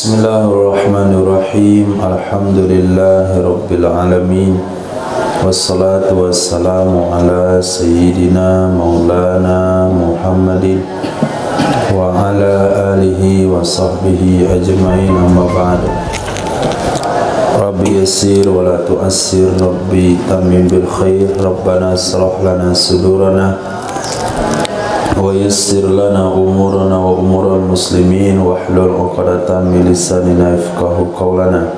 Bismillahirrahmanirrahim. Alhamdulillahirabbil alamin. Wassalatu wassalamu ala sayyidina maulana Muhammadin wa ala alihi wa sahbihi ajma'in, amma ba'du. Rabbi yassir wa la tu'assir, Rabbi tamim bil khair. Rabbana shrah lana sudurana wa yassir lana umurana wa umural muslimin wahlul 'uqdatam min lisanina yafqahu qawlana.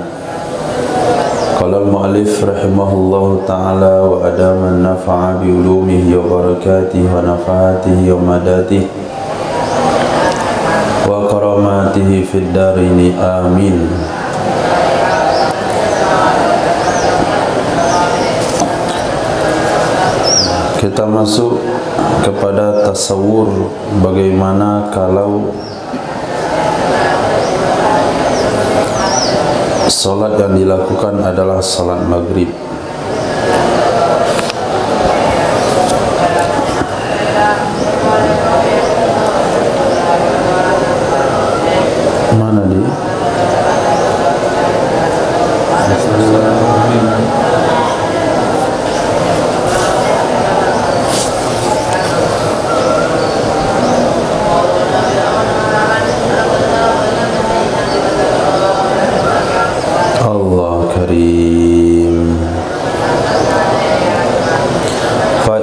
Qala al-mu'allif rahimahullahu ta'ala wa adama an-nafa'a bi ulumihi wa barakatihi wa nafa'atihi wa madatihi wa karamatihi fid darini amin. Kita masuk kepada tasawur bagaimana kalau salat yang dilakukan adalah salat maghrib. Mana dia?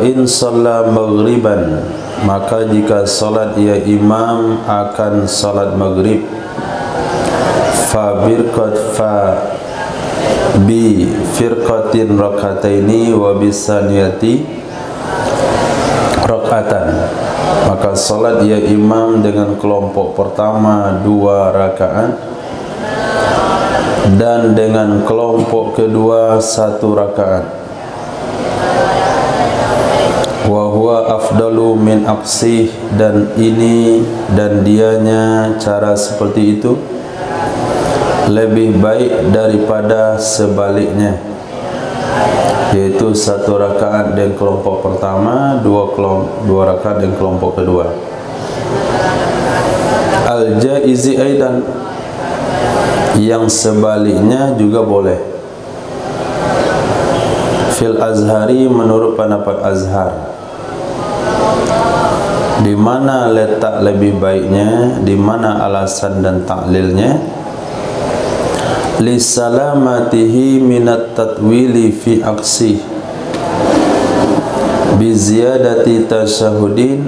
In shalla maghriban, maka jika salat ia imam akan salat maghrib, fa bi firqatin rakataini wa bisaniyati rakatan, maka salat ia imam dengan kelompok pertama 2 rakaat dan dengan kelompok kedua 1 rakaat. Wa huwa afdalu min aqsih, dan ini dan dianya cara seperti itu lebih baik daripada sebaliknya, yaitu 1 rakaat dan kelompok pertama, 2 rakaat dan kelompok kedua. Al-jaizi aidan, yang sebaliknya juga boleh. Fil azhari, menurut pendapat Azhar. Di mana letak lebih baiknya, di mana alasan dan taklilnya? Li salamatihi minat tatwili fi aqsih bi ziyadati tasyahudin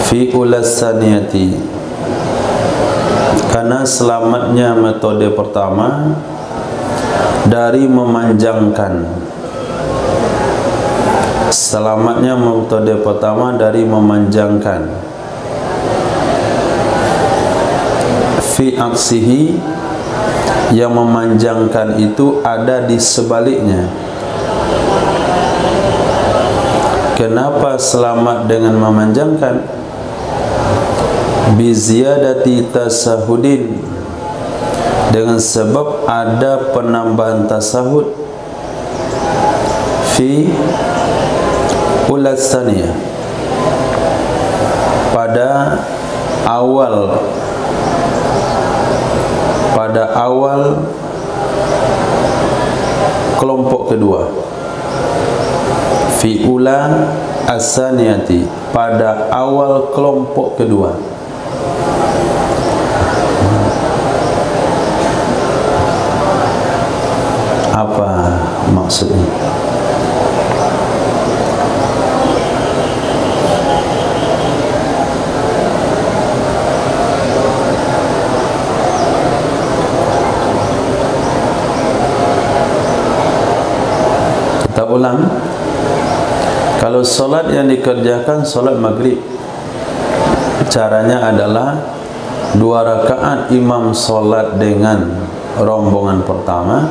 fi ulas saniyati, karena selamatnya metode pertama dari memanjangkan. Selamatnya metode pertama dari memanjangkan. Fi aksihi, yang memanjangkan itu ada di sebaliknya. Kenapa selamat dengan memanjangkan? Bi ziyadati tasahudin, dengan sebab ada penambahan tasahud fi ulas saniyah, pada awal kelompok kedua. Fi ula as-saniyati, pada awal kelompok kedua. Apa maksudnya? Kita ulang. Kalau solat yang dikerjakan solat maghrib, caranya adalah 2 rakaat imam solat dengan rombongan pertama,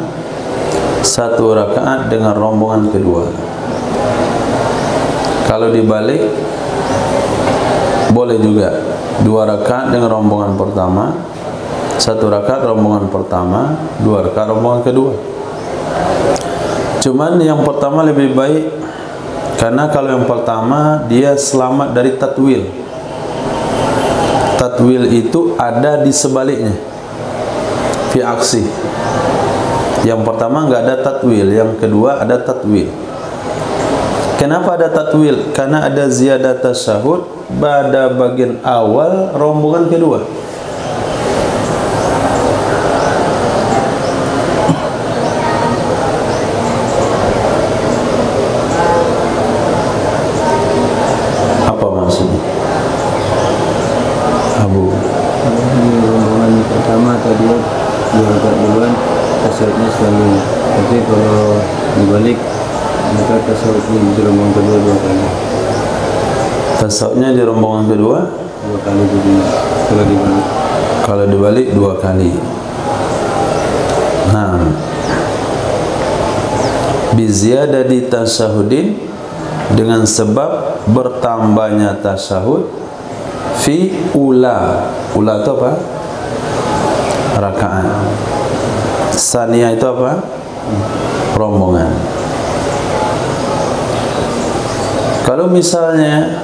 1 rakaat dengan rombongan kedua. Kalau dibalik boleh juga, 2 rakaat dengan rombongan pertama, 1 rakaat rombongan pertama, 2 rakaat rombongan kedua. Cuman yang pertama lebih baik, karena kalau yang pertama dia selamat dari tatwil. Tatwil itu ada di sebaliknya, fi aksi. Yang pertama nggak ada tatwil, yang kedua ada tatwil. Kenapa ada tatwil? Karena ada ziyadah tasyahud pada bagian awal rombongan kedua. Apa maksudnya? Abu. Rombongan pertama atau dua rakaat duluan tasyahudnya selalu. Tapi kalau dibalik maka tasyahudnya di rombongan kedua 2 kali. Tasyahudnya di rombongan kedua 2 kali jadi kalau dibalik. Kalau dibalik 2 kali. Nah, biziyada di tasyahudin, dengan sebab bertambahnya tasyahud fi ula. Ula itu apa? Rakaat. Saniyah itu apa? Rombongan. Kalau misalnya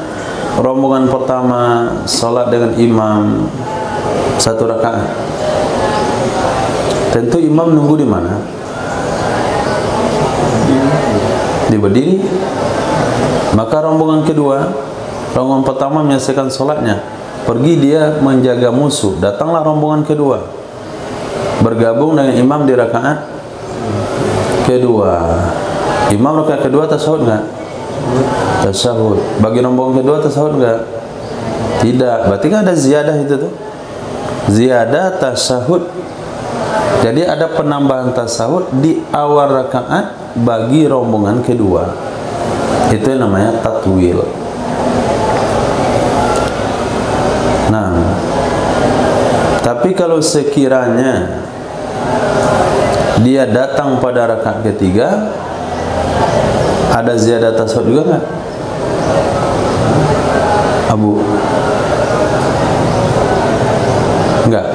rombongan pertama sholat dengan imam 1 rakaat, tentu imam nunggu di mana? Di berdiri. Maka rombongan kedua, rombongan pertama menyelesaikan sholatnya, pergi dia menjaga musuh. Datanglah rombongan kedua, bergabung dengan imam di rakaat kedua. Imam rakaat kedua tasyahud nggak? Tasyahud. Bagi rombongan kedua tasyahud nggak? Tidak. Berarti kan ada ziyadah itu tuh. Ziyadah tasyahud. Jadi ada penambahan tasyahud di awal rakaat bagi rombongan kedua. Itu yang namanya tatwil. Nah, tapi kalau sekiranya dia datang pada rakaat ketiga, ada ziyadah tasyahud juga nggak? Abu? Enggak.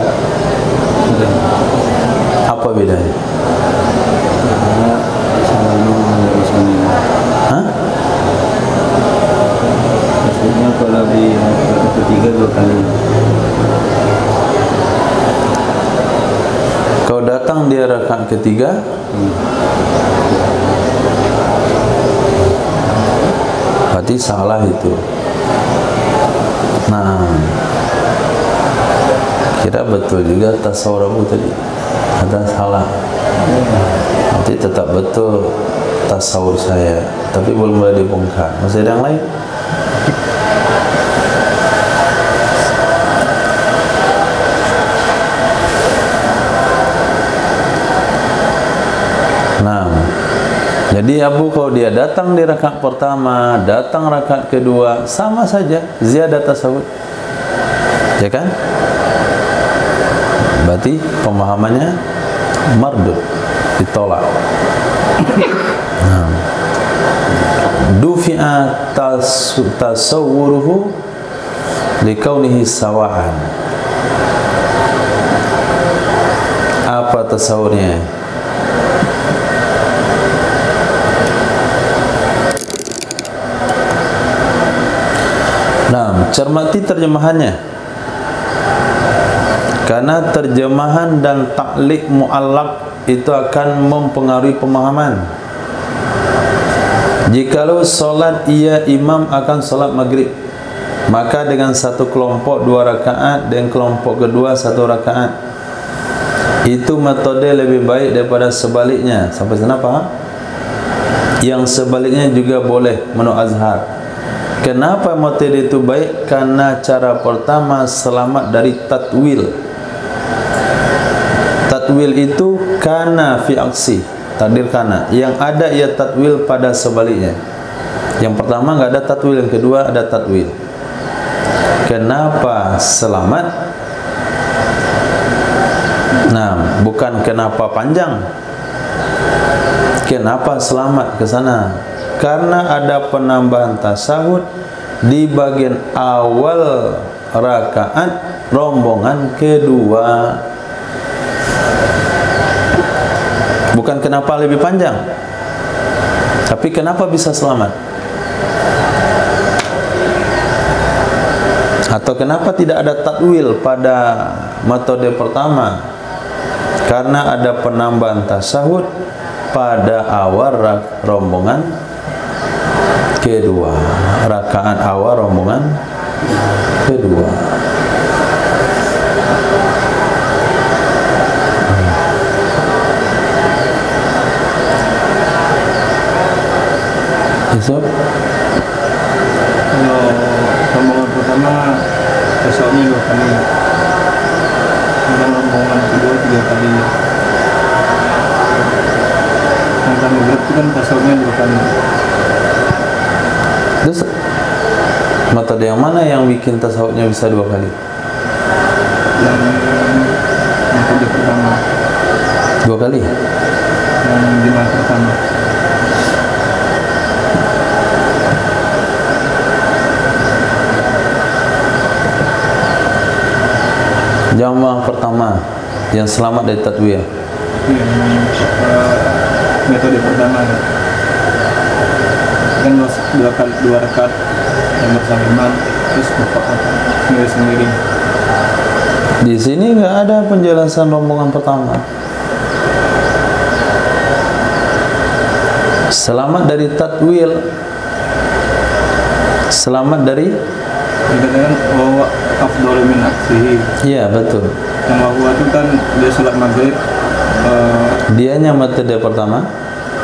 Apa bedanya? Hah? Maksudnya kalau di rakaat ketiga 2 kali. Kau datang di rakaat ketiga, berarti salah itu. Nah, kira betul juga tasawur Abu tadi, ada salah. Nanti tetap betul tasawur saya, tapi belum boleh dibongkar. Masih ada yang lain? Nah, jadi Abu kalau dia datang di rakaat pertama, datang rakaat kedua, sama saja ziyadah tasawuf, ya kan? Berarti pemahamannya mardud, ditolak. Nah, dufi'a tasawwuruhu likaunihi sawa'an. Apa tasawurnya? Nah, cermati terjemahannya. Karena terjemahan dan ta'liq mu'allaq itu akan mempengaruhi pemahaman. Jikalau solat ia imam akan solat maghrib, maka dengan satu kelompok 2 rakaat, dan kelompok kedua 1 rakaat. Itu metode lebih baik daripada sebaliknya. Sampai sana paham? Yang sebaliknya juga boleh menurut Azhar. Kenapa metode itu baik? Karena cara pertama selamat dari tatwil. Tatwil itu kana fi aksi, takdir kana. Yang ada ia tatwil pada sebaliknya. Yang pertama nggak ada tatwil, yang kedua ada tatwil. Kenapa selamat? Nah, bukan kenapa panjang. Kenapa selamat ke sana? Karena ada penambahan tasyahud di bagian awal rakaat rombongan kedua. Bukan kenapa lebih panjang, tapi kenapa bisa selamat? Atau kenapa tidak ada tatwil pada metode pertama? Karena ada penambahan tasyahud pada awal rombongan kedua, rakaat awal rombongan kedua. Besok Kalau rombongan pertama tasyahudnya 2 kali, dan rombongan kedua 3 kali. Yang kami berat itu kan tasyahudnya 2 kali. terus metode yang mana yang bikin tasyahudnya bisa 2 kali? Yang metode pertama, 2 kali? yang jemaah pertama. Jamaah pertama yang selamat dari tatwil. Metode pertama kan 2 rakaat yang bersama imam, terus sendiri-sendiri. Di sini nggak ada penjelasan rombongan pertama. Selamat dari tatwil, selamat dari, Dikatakan bahwa afdhalu min aksihi. iya betul. Yang bahwa itu kan dia sholat maghrib, Dianya metode pertama,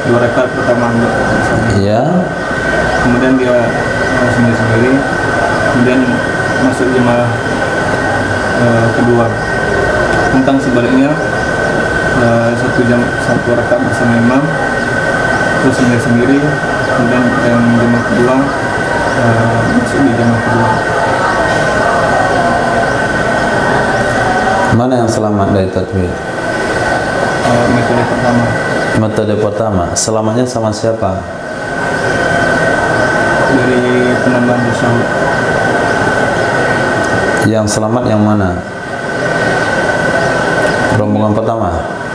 2 rakaat pertama bersama. iya. Kemudian dia sendiri-sendiri, kemudian masuk jemaah kedua. Tentang sebaliknya, 1 rakaat bersama imam, terus sendiri-sendiri, kemudian yang jemaah kedua masuk di jemaah kedua. Mana yang selamat dari tatwil? Metode pertama. Metode pertama, selamatnya sama siapa? Dari penambahan tasyahud. Yang selamat yang mana? Rombongan pertama.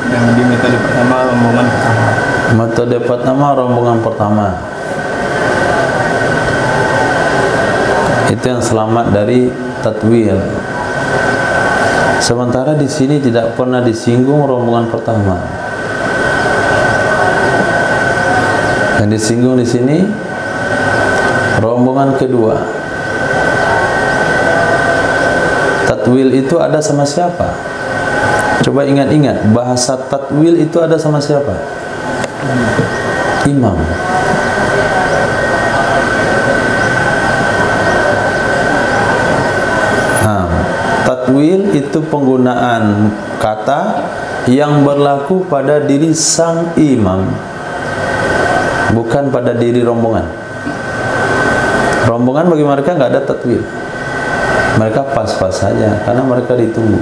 Yang di metode pertama, rombongan pertama. Metode pertama, rombongan pertama. Itu yang selamat dari tatwil. Sementara di sini tidak pernah disinggung rombongan pertama. Yang disinggung di sini rombongan kedua. Tatwil itu ada sama siapa? Coba ingat-ingat, bahasa tatwil itu ada sama siapa? Imam. Nah, tatwil itu penggunaan kata yang berlaku pada diri sang imam, bukan pada diri rombongan. Rombongan bagi mereka nggak ada tatwil. Mereka pas-pas saja karena mereka ditunggu.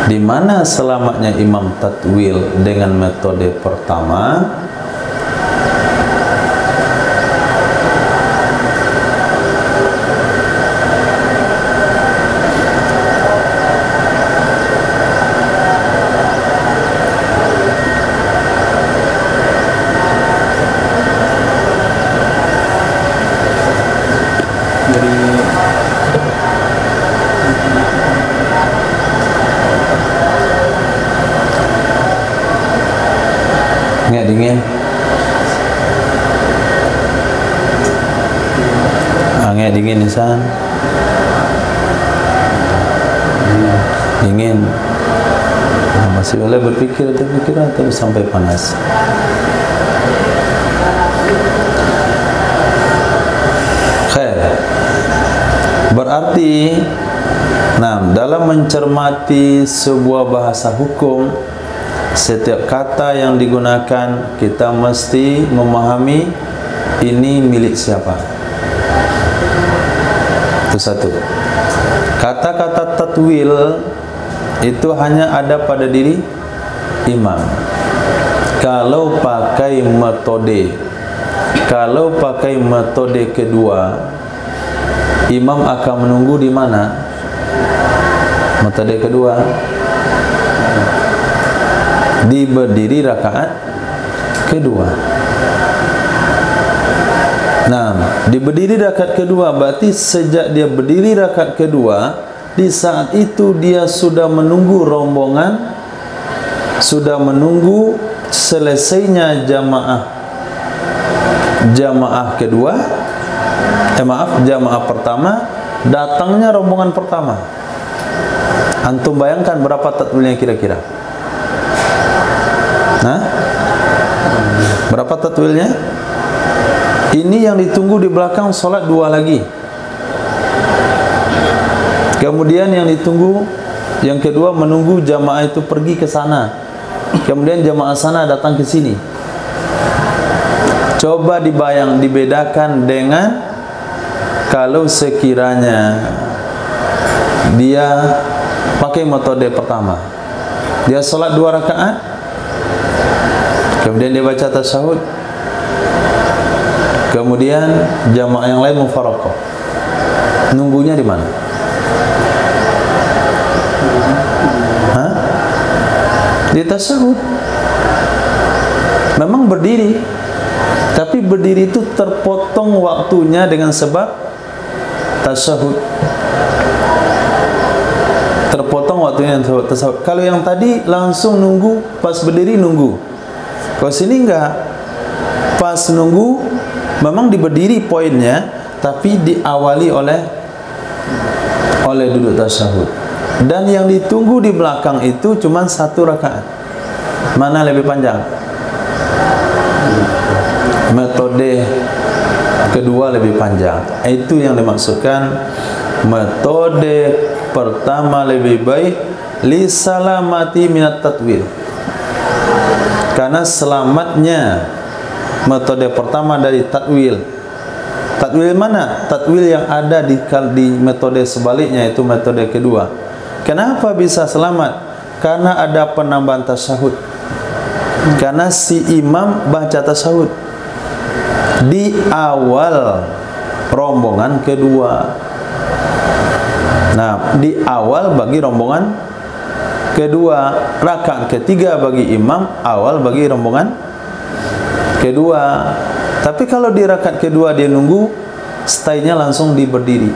Di mana selamatnya imam tatwil dengan metode pertama? Nggak dingin? Nggak dingin Nisan? Dingin. Nah, masih boleh berpikir atau sampai panas. Khair. Berarti, nah, dalam mencermati sebuah bahasa hukum, setiap kata yang digunakan kita mesti memahami ini milik siapa. Itu satu. Kata-kata tatwil itu hanya ada pada diri imam. Kalau pakai metode kedua, imam akan menunggu di mana? Metode kedua di berdiri rakaat kedua. Nah, di berdiri rakaat kedua berarti sejak dia berdiri rakaat kedua, di saat itu dia sudah menunggu rombongan, sudah menunggu selesainya jamaah kedua, jamaah pertama, datangnya rombongan pertama. Antum bayangkan berapa tatwilnya kira-kira? Nah, berapa tatwilnya? Ini yang ditunggu di belakang sholat dua lagi. Kemudian yang ditunggu, yang kedua menunggu jamaah itu pergi ke sana. Kemudian jamaah sana datang ke sini. Coba dibedakan dengan kalau sekiranya dia pakai metode pertama. Dia sholat 2 rakaat, kemudian dia baca tasyahud, kemudian jamaah yang lain mufaraqah. Nunggunya di mana? Hah? Di tasyahud. Memang berdiri, tapi berdiri itu terpotong waktunya dengan sebab tasyahud. Terpotong waktunya dengan sebab tasyahud. Kalau yang tadi langsung nunggu, pas berdiri nunggu. Kalau sini enggak. Pas nunggu memang diberdiri poinnya, tapi diawali oleh duduk tasyahud. Dan yang ditunggu di belakang itu cuma 1 rakaat. Mana lebih panjang? Metode kedua lebih panjang. Itu yang dimaksudkan metode pertama lebih baik li salamati minat tatwil. Karena selamatnya metode pertama dari tatwil. Tatwil mana? Tatwil yang ada di metode sebaliknya, itu metode kedua. Kenapa bisa selamat? Karena ada penambahan tasyahud. Karena si imam baca tasyahud di awal rombongan kedua. Nah, di awal bagi rombongan kedua, rakaat ketiga bagi imam, awal bagi rombongan kedua. Tapi kalau di rakaat kedua dia nunggu, stay-nya langsung di berdiri.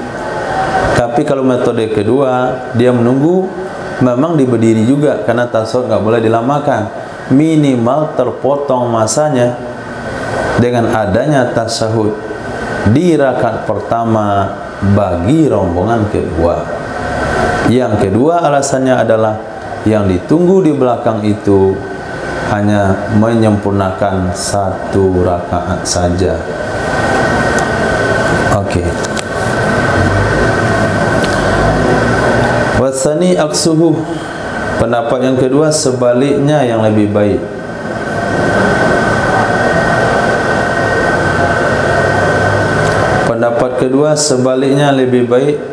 Tapi kalau metode kedua dia menunggu, memang di berdiri juga, karena tasyahud nggak boleh dilamakan. Minimal terpotong masanya dengan adanya tasyahud di rakaat pertama bagi rombongan kedua. Yang kedua alasannya adalah yang ditunggu di belakang itu hanya menyempurnakan 1 rakaat saja. Oke. Wasani aksuhu, pendapat yang kedua sebaliknya yang lebih baik. Pendapat kedua sebaliknya lebih baik.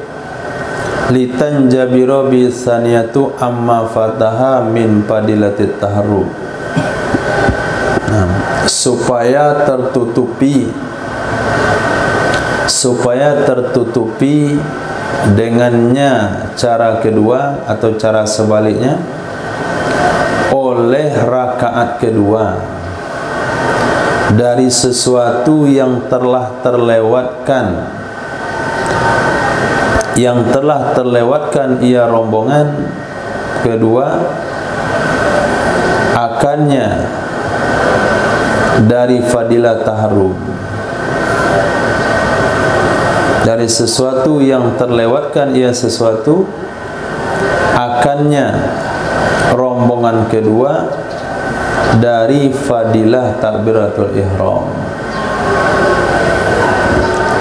Litanjabiro bi saniyatu amma fataha min fadilatit taharrum. Supaya tertutupi dengannya cara kedua atau cara sebaliknya oleh rakaat kedua dari sesuatu yang telah terlewatkan ia rombongan kedua akannya dari fadilah taharrum. Dari sesuatu yang terlewatkan ia sesuatu akannya rombongan kedua dari fadilah takbiratul ihram.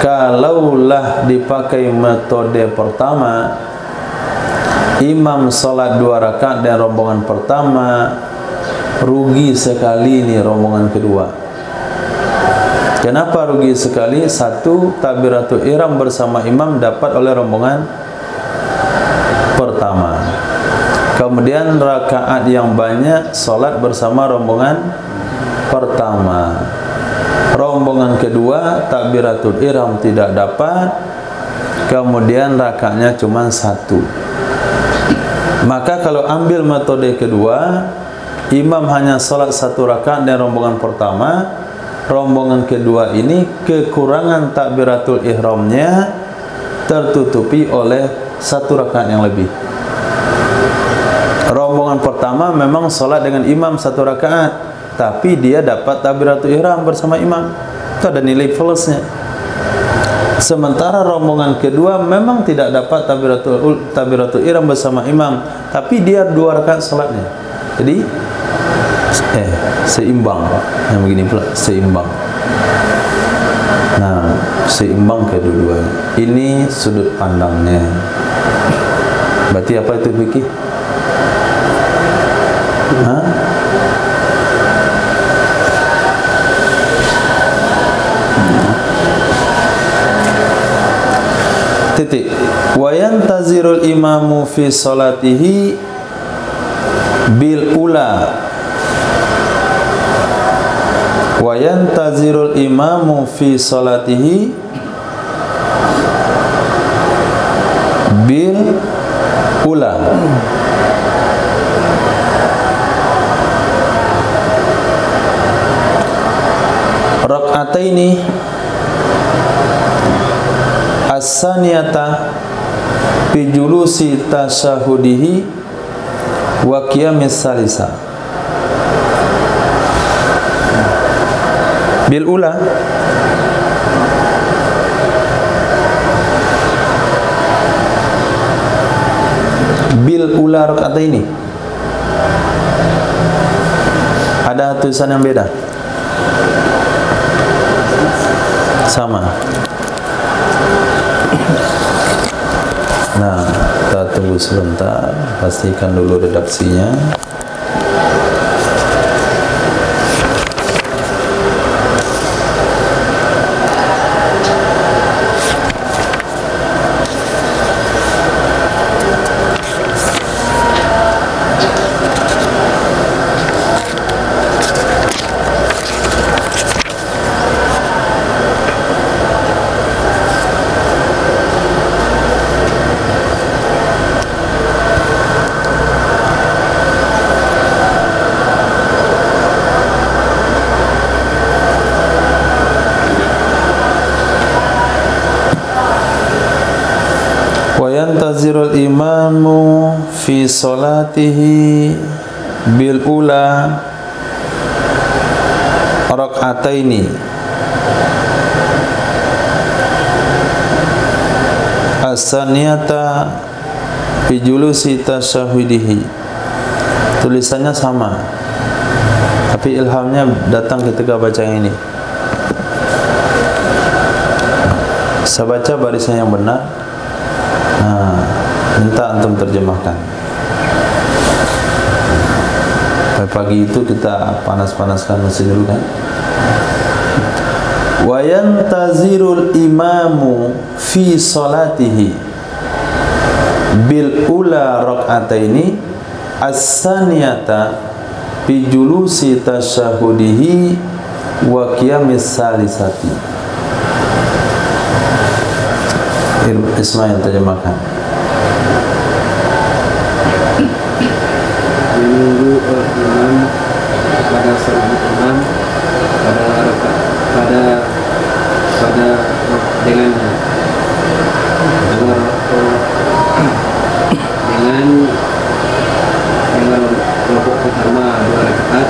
Kalaulah dipakai metode pertama, imam salat 2 rakaat dan rombongan pertama, rugi sekali nih rombongan kedua. Kenapa rugi sekali? 1, takbiratul ihram bersama imam dapat oleh rombongan pertama. Kemudian rakaat yang banyak salat bersama rombongan pertama. Rombongan kedua takbiratul ihram tidak dapat. Kemudian rakaatnya cuma 1. Maka kalau ambil metode kedua, imam hanya salat 1 rakaat dan rombongan pertama, rombongan kedua ini kekurangan takbiratul ihramnya tertutupi oleh 1 rakaat yang lebih. Rombongan pertama memang sholat dengan imam 1 rakaat, tapi dia dapat takbiratul ihram bersama imam. Itu ada nilai plusnya. Sementara rombongan kedua memang tidak dapat takbiratul ihram bersama imam, tapi dia 2 rakaat sholatnya. Jadi seimbang, yang begini pula seimbang. Nah, seimbang kedua-duanya. Ini sudut pandangnya. Berarti apa itu fikih? Hah? Titik. Wa yantazirul imamu fi salatihi bil ula. Wa yantazirul imamu fi salatihi bil ula. Rak'ataini as-saniyata bi julusi tasyahudihi wa qiyamis salisa. Bil ula rak'ataini. Ada tulisan yang beda? Sama. Nah, kita tunggu sebentar, pastikan dulu redaksinya. Yantazirul imamu fi salatihi bil ula rak'ataini as-saniyata fi julusi tasyahudihi. Tulisannya sama, tapi ilhamnya datang ketika baca yang ini. Saya baca barisan yang benar. Nah, minta antum terjemahkan. Pagi itu kita panas-panaskan mesin dulu kan. Wa yantazirul imamu fi salatihi bil ula rak'ataini as-saniyata bi julusi tasyahudihi wa qiyamis salisati. Ismail terjemahkan. Menunggu imam pada salat imam pada dengannya dengan kelompok pertama 2 rakaat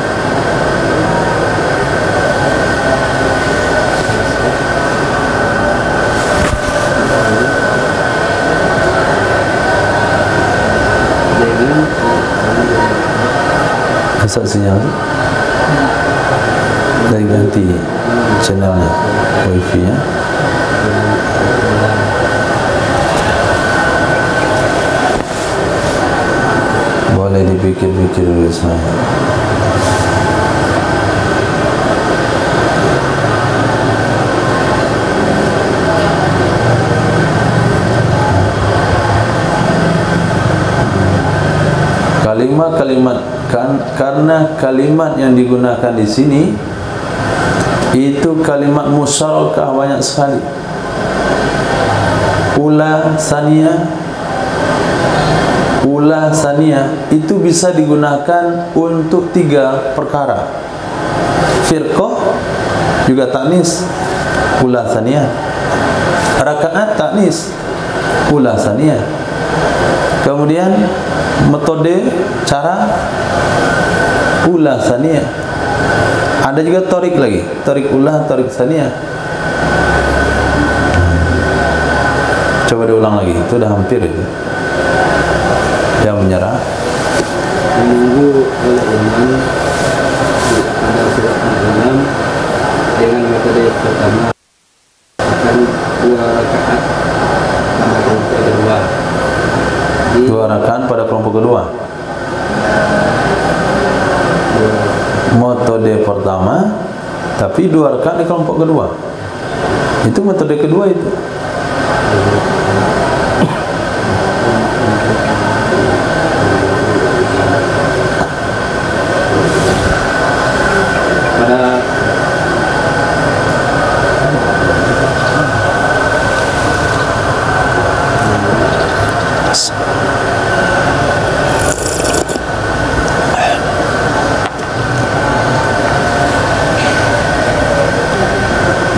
Asal sinyal dari ganti channelnya wifi ya. Boleh dipikir-pikir dulu saya. Kalimat-kalimat karena kalimat yang digunakan di sini itu kalimat musyarakah banyak sekali. Ula saniyah itu bisa digunakan untuk 3 perkara. Firqah juga taknis, ula tsaniyah. Rakaat taknis, ula tsaniyah. Kemudian metode cara ula tsaniyah. Ada juga torik lagi, torik ula, torik tsaniyah. Coba diulang lagi, itu udah hampir itu. Yang menyerah menunggu oleh imam pada sholat imam dengan metode pertama akan 2 rakaat pada kelompok kedua. 2 rakaat pada kelompok kedua. Metode pertama, tapi 2 rakaat di kelompok kedua. Itu metode kedua itu.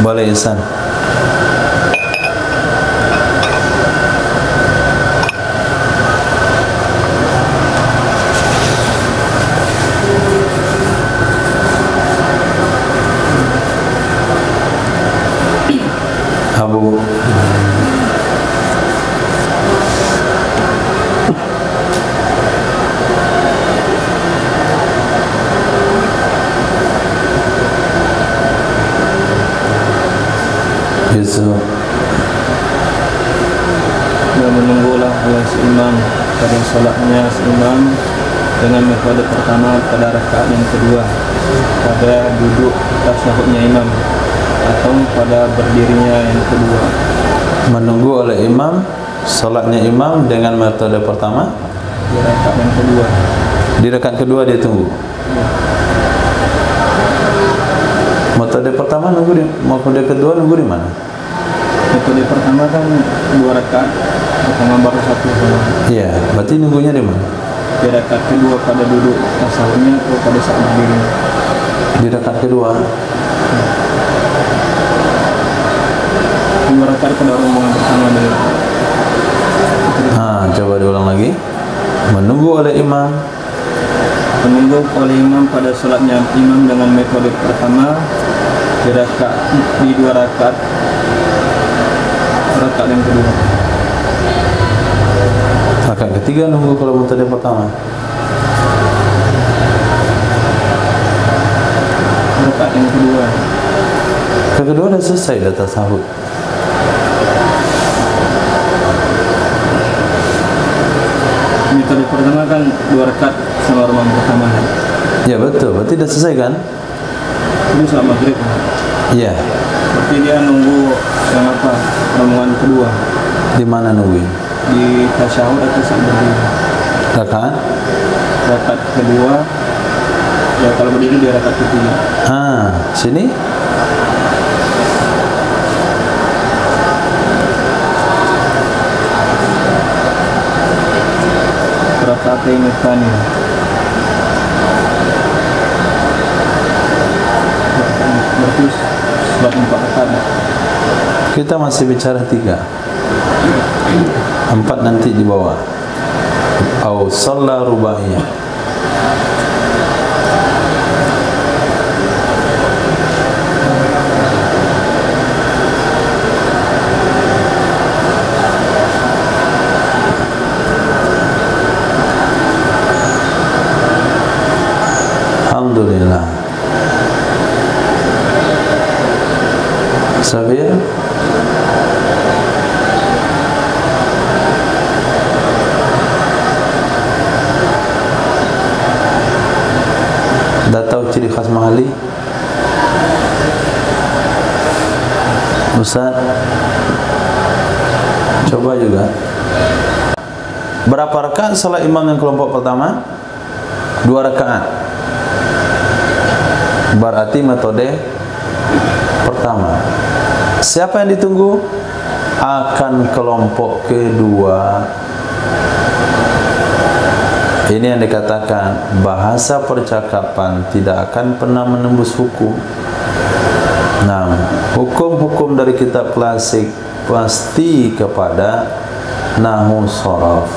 Boleh Ihsan. Abu Yusuf. Dan menunggulah oleh si imam pada sholatnya si imam dengan metode pertama pada rakaat yang kedua, pada duduk tasyahudnya imam atau pada berdirinya yang kedua. Menunggu oleh imam, sholatnya imam dengan metode pertama Di rakaat yang kedua. Di rakaat kedua dia tunggu. Metode pertama nunggu di, metode kedua nunggu di mana? Metode pertama kan 2 rakaat, pertama baru 1 sholat. Iya, berarti nunggunya di mana? Di rakaat kedua pada duduk tasyahudnya atau pada saat berdiri. Di rakaat kedua. 2 rakaat pada rombongan pertama dari. Coba diulang lagi. Menunggu oleh imam. Menunggu oleh imam pada sholatnya imam dengan metode pertama di 2 rakaat yang kedua. Rakaat ketiga nunggu kalau metode pertama. Rakaat yang kedua. Kedua dah selesai dah tasahud. Metode pertama kan 2 rakaat sama rombongan pertama. Ya betul, berarti dah selesai kan? Ini sholat maghrib. Iya. Berarti dia nunggu yang apa? Rombongan kedua. Di mana nungguin? Di tasyahud atau saat berdiri? Rakaat kedua. Ya kalau berdiri di rakaat ketiga. Sini. Rakaatain tsani. Berarti sholat 4 rakaat. Kita masih bicara 3. 4 nanti di bawah. Au shalla rubaiyah. Alhamdulillah. Sabir. Dah tahu ciri khas mahali? Ustaz, coba juga. Berapa rakaat salat imam yang kelompok pertama? 2 rakaat. Berarti metode pertama. Siapa yang ditunggu? Akan kelompok kedua. Ini yang dikatakan bahasa percakapan tidak akan pernah menembus hukum. Nah, hukum-hukum dari kitab klasik pasti kepada nahwu sharaf.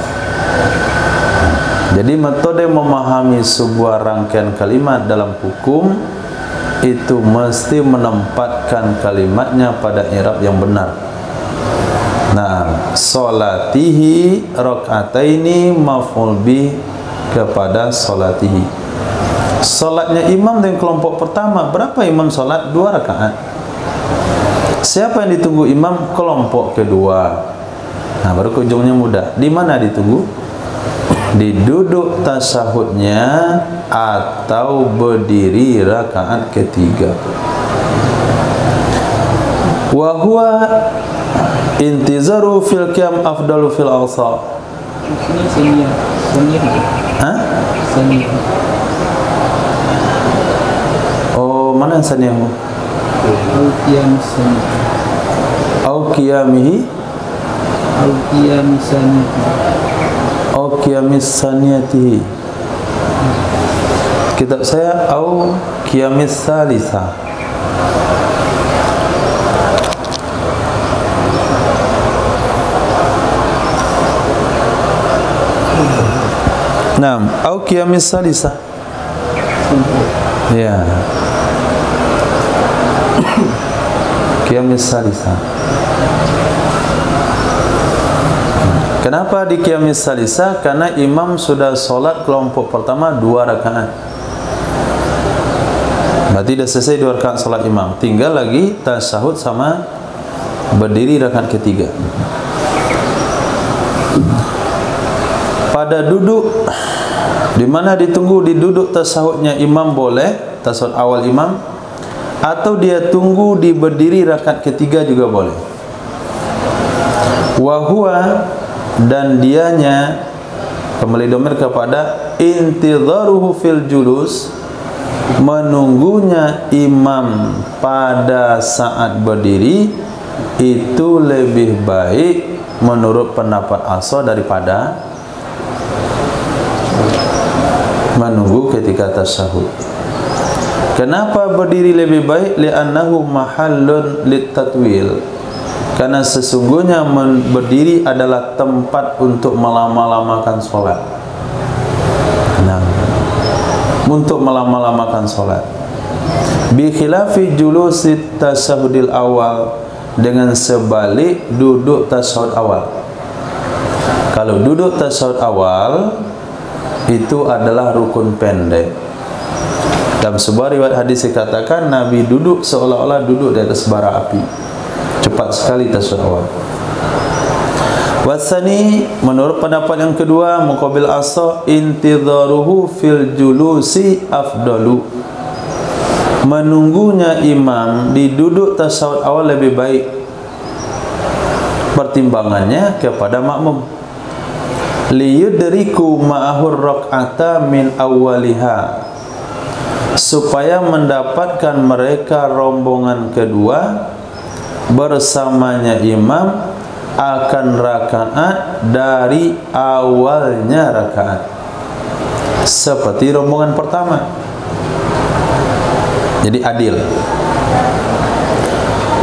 Jadi metode memahami sebuah rangkaian kalimat dalam hukum itu mesti menempatkan kalimatnya pada i'rab yang benar. Nah, salatihi rakaataini maf'ul bih kepada salatihi. Salatnya imam dengan kelompok pertama, berapa imam salat? 2 rakaat. Siapa yang ditunggu imam? Kelompok kedua. Nah, baru ke ujungnya mudah. Di mana ditunggu? Di duduk tasyahudnya atau berdiri rakaat ketiga. Wa huwa intizaru fil qiyam afdalu fil awsa. Saniyah. Hah? Saniyah. Oh, mana saniyah? Al-qiyam saniyah. Au qiyamihi? Al-qiyam saniyah. Au qiyamis saniyatihi. Kitab saya au qiyamis salisa. Naam, au qiyamis salisa. Ya. Qiyamis salisa. Kenapa di qiyamis salisa? Karena imam sudah solat kelompok pertama 2 rakaat. Berarti dah selesai 2 rakaat solat imam. Tinggal lagi tasyahud sama berdiri rakaat ketiga. Pada duduk, di mana ditunggu di duduk tasyahudnya imam boleh, tasyahud awal imam, atau dia tunggu di berdiri rakaat ketiga juga boleh. Wa huwa, dan dianya kembali domir kepada intidharuhu fil julus, menunggunya imam pada saat berdiri itu lebih baik menurut pendapat Asy daripada menunggu ketika tasyahud. Kenapa berdiri lebih baik? Li'annahu mahallun litatwil. Karena sesungguhnya berdiri adalah tempat untuk melama-lamakan solat. Nah, untuk melama-lamakan solat. Bi khilafi julusit tasyahudil awal, dengan sebalik duduk tasyahud awal. Kalau duduk tasyahud awal itu adalah rukun pendek. Dalam sebuah riwayat hadis dikatakan Nabi duduk seolah-olah duduk di atas bara api. Cepat sekali tasyahud awal. Wasani, menurut pendapat yang kedua muqabil Asy, intidharuhu fil julusi afdalu. Menunggunya imam di duduk tasyahud awal lebih baik. Pertimbangannya kepada makmum. Liyudriku ma'ahur rak'ata min awwaliha, supaya mendapatkan mereka rombongan kedua bersamanya imam akan rakaat dari awalnya rakaat, seperti rombongan pertama. Jadi adil.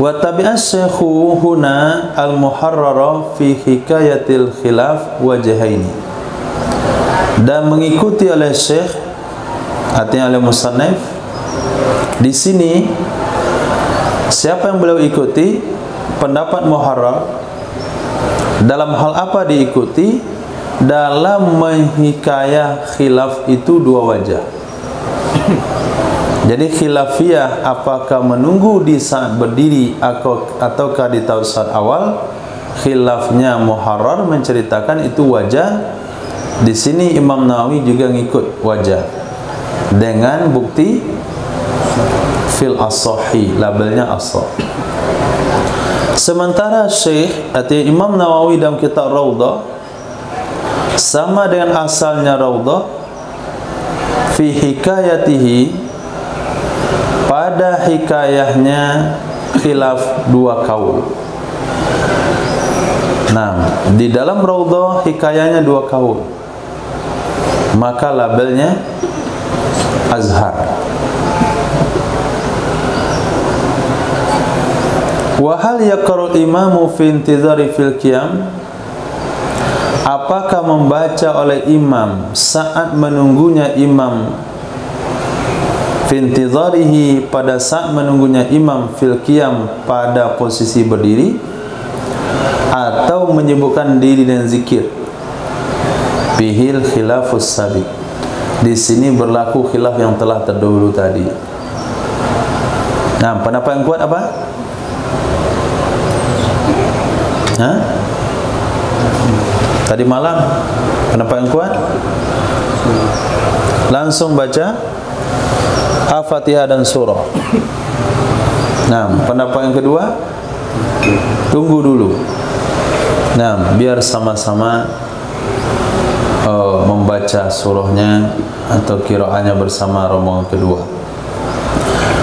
Wa tabi'a syekhu huna al-muharrara fi hikayatil khilaf wajhaini, dan mengikuti oleh syekh, artinya oleh musannif di sini. Siapa yang beliau ikuti? Pendapat muharrar. Dalam hal apa diikuti? Dalam menghikayah khilaf itu 2 wajah. Jadi khilafiyah, apakah menunggu di saat berdiri ataukah di saat awal? Khilafnya muharrar menceritakan itu wajah. Di sini Imam Nawawi juga ngikut wajah dengan bukti fil as-sahih, labelnya as-sah. Sementara Syekh atau Imam Nawawi dalam kitab Raudhah sama dengan asalnya Raudhah, fi hikayatihi, pada hikayahnya khilaf 2 kaul. Nah, di dalam Raudhah hikayahnya 2 kaul, maka labelnya Azhar. Wa hal yaqra'ul imamu fi intizari fil qiyam, apakah membaca oleh imam saat menunggunya imam, fi intizarihi pada saat menunggunya imam, fil qiyam pada posisi berdiri, atau menyebutkan diri dan zikir. Bihil khilafus sabiq, di sini berlaku khilaf yang telah terdahulu tadi. Nah, pendapat yang kuat apa? Tadi malam pendapat yang kuat langsung baca Al-Fatihah dan surah. Nah, pendapat yang kedua tunggu dulu. Nah, biar sama-sama membaca surahnya atau qiraatnya bersama rombongan kedua.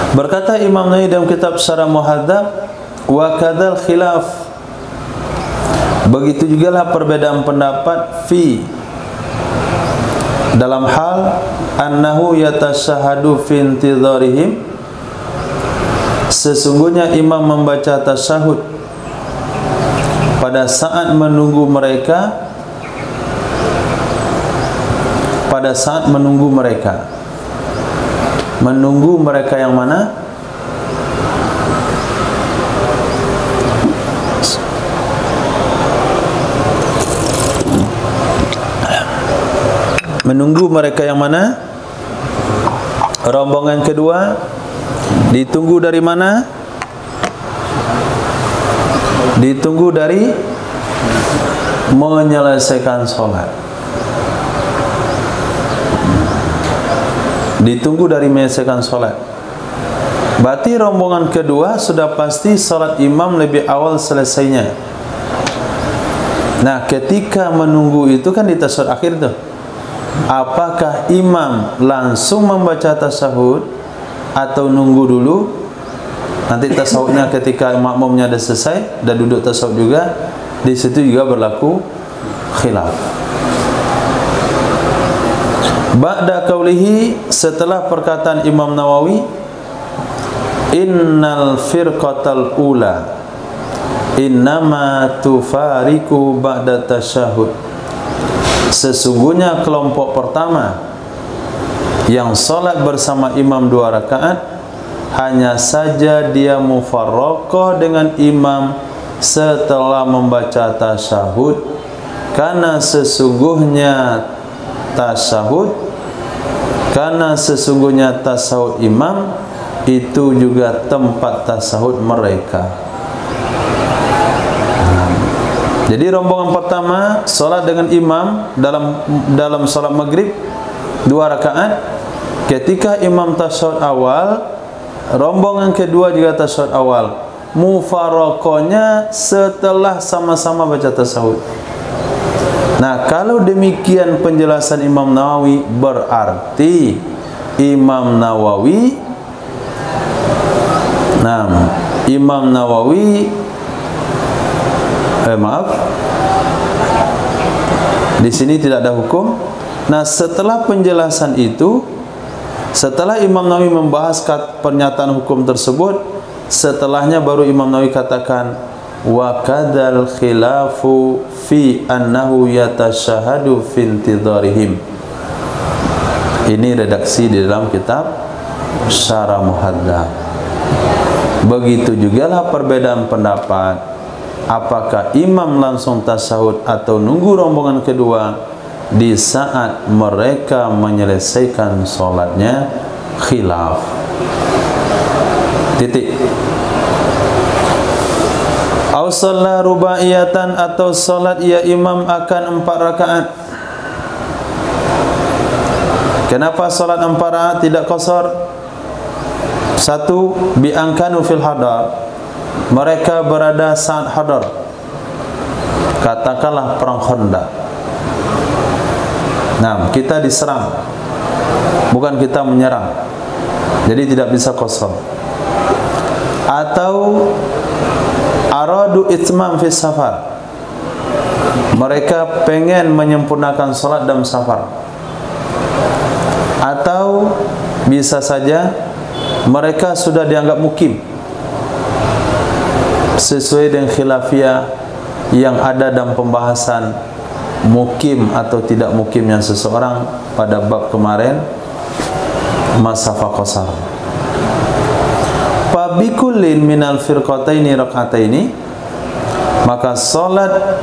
Berkata Imam Nawawi dalam kitab Syarah Muhadzab, wa kadzal khilaf, begitu jugalah perbedaan pendapat fi, dalam hal annahu yatasyahadu fi intizarihim, sesungguhnya imam membaca tasyahud pada saat menunggu mereka, pada saat menunggu mereka. Menunggu mereka yang mana? Menunggu mereka yang mana? Rombongan kedua ditunggu dari mana? Ditunggu dari menyelesaikan sholat. Ditunggu dari menyelesaikan sholat. Berarti rombongan kedua sudah pasti sholat imam lebih awal selesainya. Nah, ketika menunggu itu kan di tasyahud akhir tuh, apakah imam langsung membaca tasyahud atau nunggu dulu? Nanti tasyahudnya ketika makmumnya dah selesai, dah duduk tasyahud juga, di situ juga berlaku khilaf. Ba'da qaulihi, setelah perkataan Imam Nawawi, innal firqatal ula innama tufariku ba'da tasyahud, sesungguhnya kelompok pertama yang salat bersama imam 2 rakaat, hanya saja dia mufarraqah dengan imam setelah membaca tasyahud, karena sesungguhnya tasyahud imam itu juga tempat tasyahud mereka. Jadi rombongan pertama salat dengan imam dalam salat maghrib 2 rakaat. Ketika imam tasyahud awal, rombongan kedua juga tasyahud awal. Mufaraqahnya setelah sama-sama baca tasyahud. Nah, kalau demikian penjelasan Imam Nawawi, berarti Imam Nawawi di sini tidak ada hukum. Nah, setelah penjelasan itu, setelah Imam Nawawi membahas pernyataan hukum tersebut, setelahnya baru Imam Nawawi katakan, wa kadzal khilafu fi annahu yatasyahadu fi intidharihim. Ini redaksi di dalam kitab Syarah Muhadzab. Begitu jugalah perbedaan pendapat, apakah imam langsung tasyahud atau nunggu rombongan kedua di saat mereka menyelesaikan sholatnya, khilaf. Titik. Au shalla rubaiyatan, atau salat ya imam akan 4 rakaat. Kenapa salat 4 rakaat tidak qasar? 1, bi ankanu fil hadar, mereka berada saat hadar, katakanlah perang Khandaq. Nah, kita diserang, bukan kita menyerang, jadi tidak bisa qasar. Atau aradu itmam fi safar, mereka pengen menyempurnakan salat dalam safar. Atau bisa saja mereka sudah dianggap mukim, sesuai dengan khilafiyah yang ada dalam pembahasan mukim atau tidak mukimnya seseorang pada bab kemarin, masafah qasar. Fa bi kullin minal firqataini rak'ataini, maka salat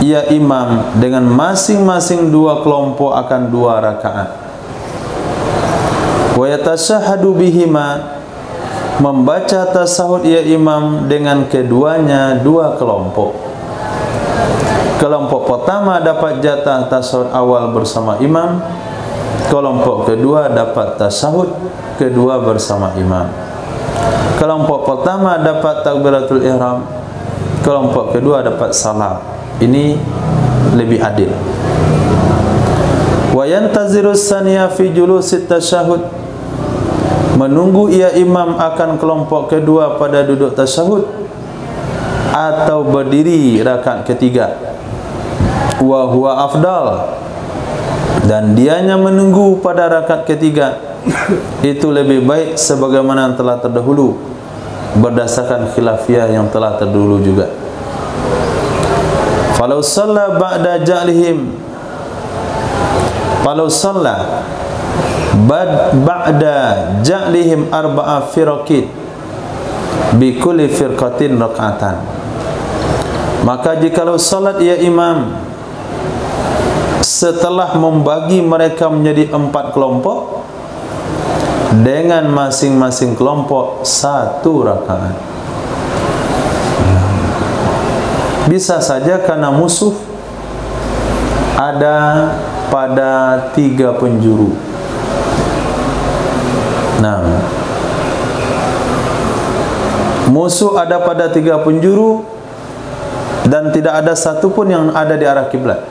ia imam dengan masing-masing dua kelompok akan 2 rakaat. Wa yatashahhadu bihima, membaca tasahud ia imam dengan keduanya 2 kelompok. Kelompok pertama dapat jatah tasahud awal bersama imam, kelompok kedua dapat tasahud kedua bersama imam. Kelompok pertama dapat takbiratul ihram, kelompok kedua dapat salam. Ini lebih adil. Wa yantaziru tsaniya fi julusit tasyahud, menunggu ia imam akan kelompok kedua pada duduk tasyahud atau berdiri rakaat ketiga. Wa huwa afdal, dan dianya menunggu pada rakaat ketiga itu lebih baik sebagaimana yang telah terdahulu berdasarkan khilafiyah yang telah terdahulu juga. Falau shalla ba'da ja'lihim, falau shalla ba'da ja'lihim arba'a firaqin bi kulli firqatin rak'atan, maka jikalau salat ia imam setelah membagi mereka menjadi 4 kelompok, dengan masing-masing kelompok 1 rakaat. Bisa saja karena musuh ada pada 3 penjuru. Nah, musuh ada pada 3 penjuru dan tidak ada satu pun yang ada di arah kiblat.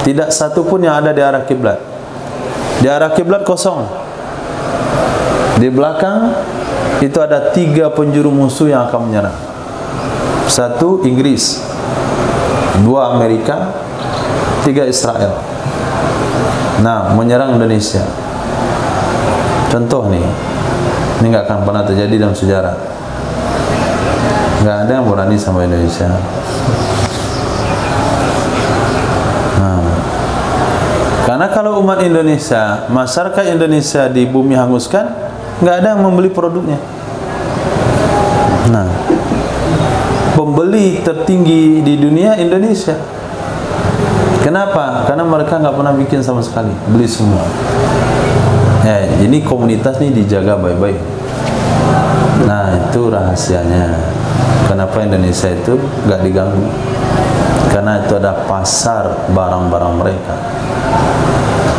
Tidak satu pun yang ada di arah kiblat. Di arah kiblat kosong. Di belakang itu ada 3 penjuru musuh yang akan menyerang. 1 Inggris, 2 Amerika, 3 Israel. Nah, menyerang Indonesia. Contoh nih, ini nggak akan pernah terjadi dalam sejarah. Nggak ada yang berani sama Indonesia. Nah, karena kalau umat Indonesia, masyarakat Indonesia di bumi hanguskan, nggak ada yang membeli produknya. Nah, pembeli tertinggi di dunia Indonesia. Kenapa? Karena mereka nggak pernah bikin sama sekali, beli semua. Ya, ini komunitas nih dijaga baik-baik. Nah, itu rahasianya. Kenapa Indonesia itu nggak diganggu? Karena itu ada pasar barang-barang mereka.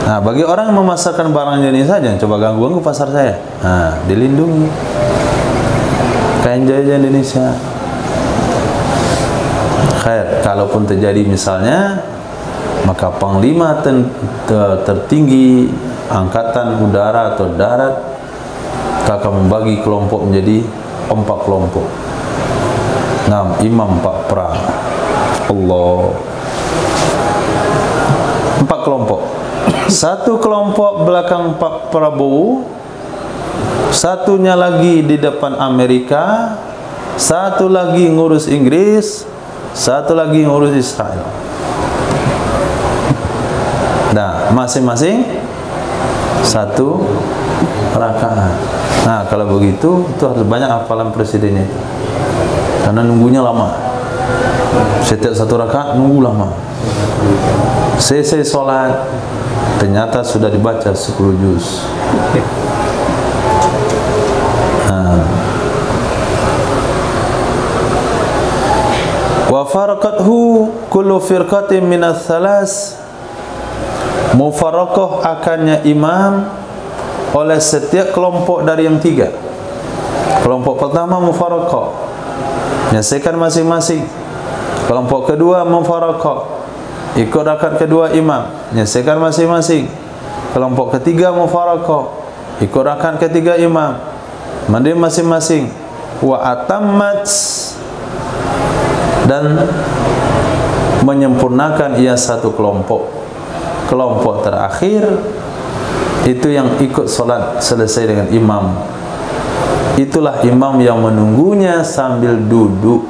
Nah, bagi orang yang memasarkan barang Indonesia, jangan coba ganggu pasar saya. Nah, dilindungi. Kain jaya Indonesia. Khair, kalaupun terjadi misalnya, maka panglima tertinggi angkatan udara atau darat akan membagi kelompok menjadi 4 kelompok. 6 imam 4 pra. Allah. 4 kelompok. 1 kelompok belakang Pak Prabowo, satunya lagi di depan Amerika, 1 lagi ngurus Inggris, 1 lagi ngurus Israel. Nah, masing-masing 1 rakaat. Nah, kalau begitu itu harus banyak hafalan presidennya itu. Karena nunggunya lama. Setiap 1 rakaat nunggu lama. Selesai sholat, ternyata sudah dibaca 10 juz. Wa faraqathu kullu firqatin minas salas, mufaraqah akannya imam oleh setiap kelompok dari yang 3. Kelompok pertama mufaraqah, menyelesaikan masing-masing. Kelompok kedua mufaraqah, ikut rakaat kedua imam, menyelesaikan masing-masing. Kelompok ketiga mufaraqah, ikut rakaat ketiga imam, mandi masing-masing. Wa atammat, dan menyempurnakan ia 1 kelompok. Kelompok terakhir itu yang ikut solat selesai dengan imam. itulah imam yang menunggunya sambil duduk.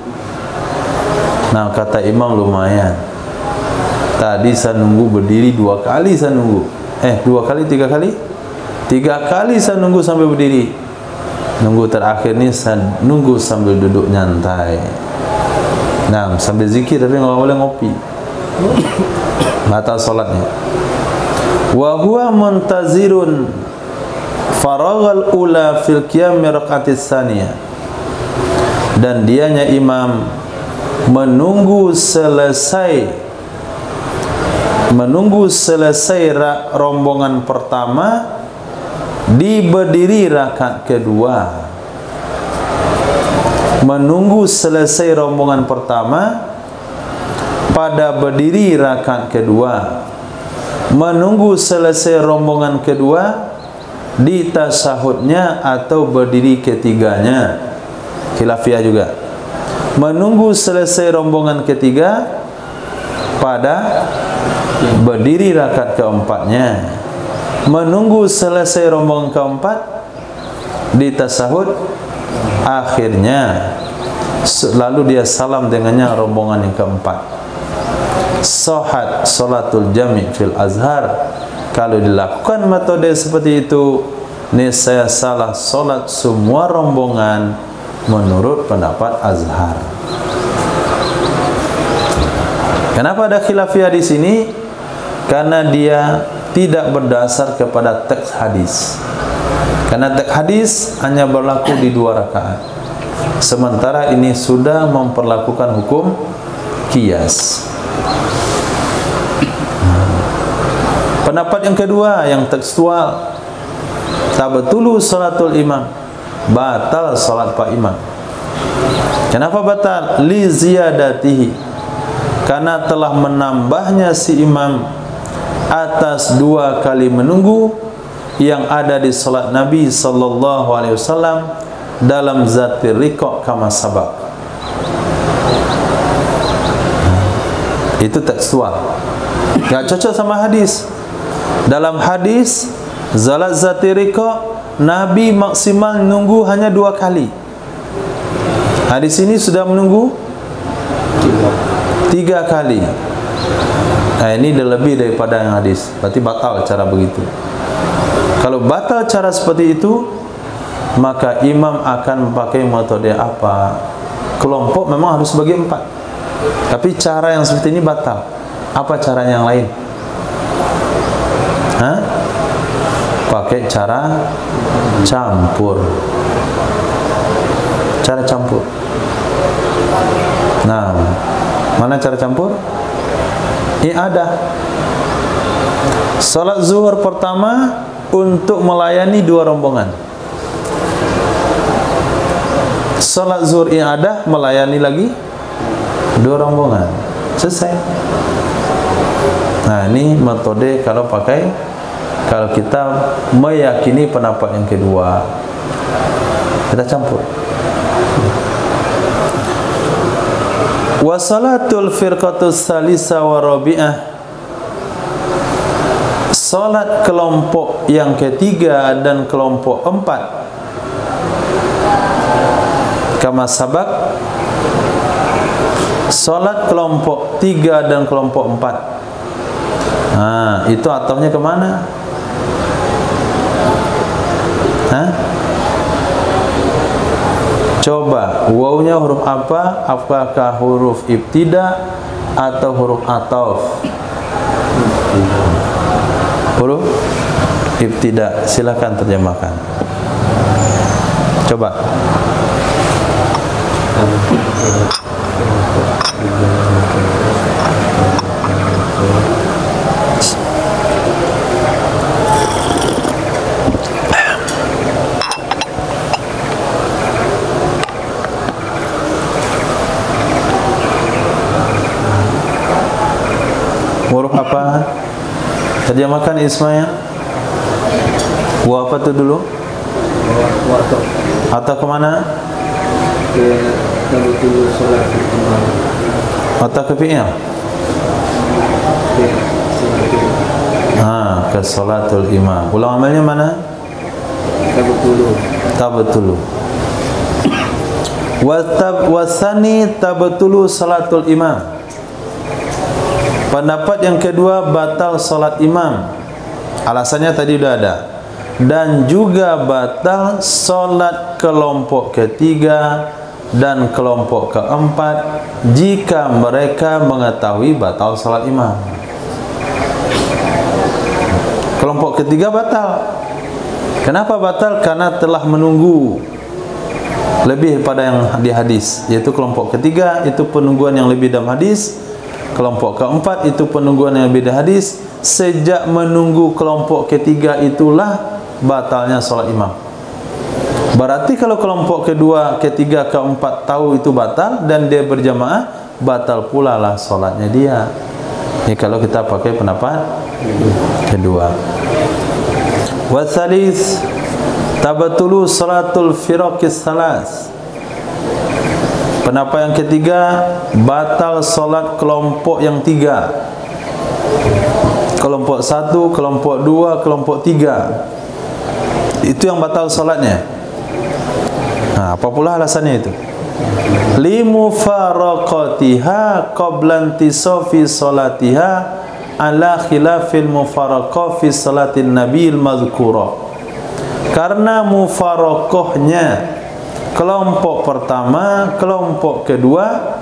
Nah, kata imam lumayan. Tadi saya nunggu berdiri 2 kali, saya nunggu. 2 kali, 3 kali? 3 kali saya nunggu sampai berdiri. Nunggu terakhir ni saya nunggu sambil duduk nyantai. Nah, sambil zikir tapi nggak boleh ngopi. Batal solatnya. Wa huwa muntazirun faraghal ula fil qiyam raqatis tsaniyah. Dan dianya imam menunggu selesai rombongan pertama di berdiri rakaat kedua. Menunggu selesai rombongan pertama pada berdiri rakaat kedua. Menunggu selesai rombongan kedua di tasyahudnya atau berdiri ketiganya. Khilafiyah juga. Menunggu selesai rombongan ketiga pada berdiri rakaat keempatnya. Menunggu selesai rombongan keempat di tasyahud akhirnya, lalu dia salam dengannya rombongan yang keempat. Sahhat salatul jami' fil azhar. Kalau dilakukan metode seperti itu, niscaya salah solat semua rombongan menurut pendapat Azhar. Kenapa ada khilafiyah di sini? Karena dia tidak berdasar kepada teks hadis. Karena teks hadis hanya berlaku di 2 rakaat. Sementara ini sudah memperlakukan hukum qiyas. Pendapat yang kedua, yang tekstual, tabtulu salatul imam, batal salat pak imam. Kenapa batal? Li ziyadatihi, karena telah menambahnya si imam atas 2 kali menunggu yang ada di salat Nabi sallallahu alaihi wasallam dalam zatir riqa' kama sabaq. Itu tekstual, enggak cocok sama hadis. Dalam hadis zalat zatir riqa' Nabi maksimal menunggu hanya 2 kali. Hadis ini sudah menunggu 3 kali. Nah, ini dah lebih daripada yang hadis. Berarti batal cara begitu. Kalau batal cara seperti itu, maka imam akan memakai metode apa? Kelompok memang harus bagi 4. Tapi cara yang seperti ini batal. Apa cara yang lain? Pakai cara campur. Cara campur. Nah, mana cara campur? I'adah. Salat zuhur pertama untuk melayani 2 rombongan. Salat zuhur i'adah melayani lagi 2 rombongan. Selesai. Nah, ini metode kalau kita meyakini pendapat yang kedua, kita campur. Wa salatul firqatus salisa wa rabi'ah, salat kelompok yang ketiga dan kelompok 4 kama sabak, salat kelompok 3 dan kelompok 4. Itu atofnya kemana? Coba, wawnya huruf apa? Apakah huruf ibtida atau huruf ataf? Huruf ibtida. Silakan terjemahkan. Coba. Huruf apa? Terjemahkan Ismail. Wa apa tu dulu? Atau kemana? Atau ke fi'il? Ke salatul imam. Ulang amalnya mana? Tabtulu. Wasani tabtulu salatul imam. Pendapat yang kedua, batal salat imam. Alasannya tadi sudah ada. Dan juga batal salat kelompok ketiga dan kelompok keempat jika mereka mengetahui batal salat imam. Kelompok ketiga batal. Kenapa batal? Karena telah menunggu lebih pada yang di hadis, yaitu kelompok ketiga itu penungguan yang lebih dalam hadis, kelompok keempat itu penungguan yang lebih dalam hadis. Sejak menunggu kelompok ketiga itulah batalnya salat imam. Berarti kalau kelompok kedua, ketiga, keempat tahu itu batal dan dia berjamaah, batal pula lah salatnya dia. Ini kalau kita pakai pendapat kedua. Wasalis tabatulu salatul firaqis salas. Pendapat yang ketiga, batal salat kelompok yang tiga. Kelompok satu, kelompok dua, kelompok tiga. Itu yang batal salatnya. Nah, apa pula alasannya itu? Limufaraqatiha qabla intisafi salatiha ala khilafil mufaraqah fi salatin nabil madhkura. Karena mufaraqahnya kelompok pertama, kelompok kedua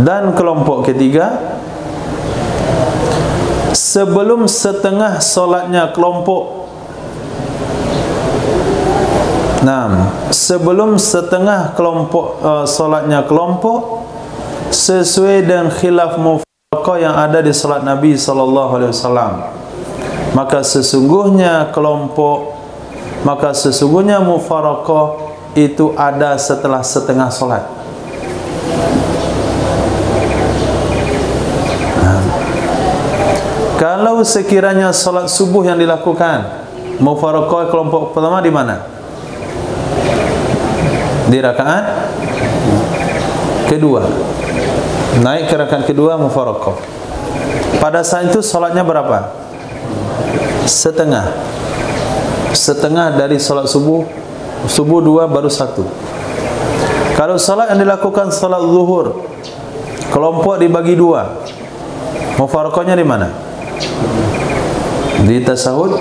dan kelompok ketiga sebelum setengah solatnya kelompok. Nah, sebelum setengah kelompok solatnya kelompok sesuai dengan khilaf mufaraqah yang ada di salat Nabi sallallahu alaihi wasallam, maka sesungguhnya mufaraqah itu ada setelah setengah solat. Kalau sekiranya salat subuh yang dilakukan, mufaraqah kelompok pertama di mana? Di rakaat kedua. Naik ke rakaat kedua mufaraqah. Pada saat itu salatnya berapa? Setengah. Setengah dari salat subuh. Subuh dua baru satu. Kalau salat yang dilakukan salat zuhur, kelompok dibagi dua, mufaraqahnya di mana? Di tasahud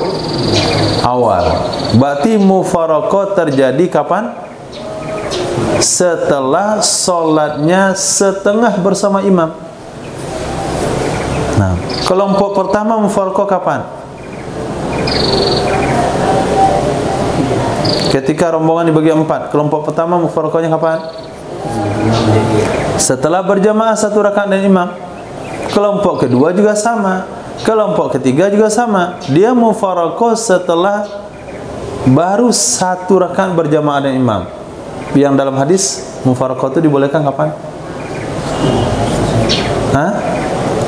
awal. Berarti mufaraqah terjadi kapan? Setelah solatnya setengah bersama imam. Nah, kelompok pertama mufaraqah kapan? Ketika rombongan dibagi empat. Kelompok pertama mufaraqahnya kapan? Setelah berjamaah satu rakaat dan imam. Kelompok kedua juga sama. Kelompok ketiga juga sama. Dia mufaraqah setelah baru satu rakaat berjamaah dan imam. Yang dalam hadis mufaraqah itu dibolehkan kapan?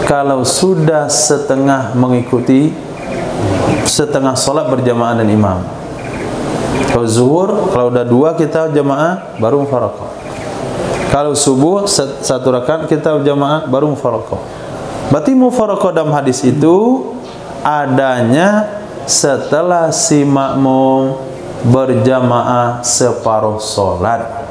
Kalau sudah setengah mengikuti setengah solat berjamaah dan imam. Kalau zuhur, kalau udah dua kita jamaah baru mufaraqah. Kalau subuh satu rakaat kita jamaah baru mufaraqah. Berarti mufaraqah dalam hadis itu adanya setelah si makmum berjamaah separuh solat.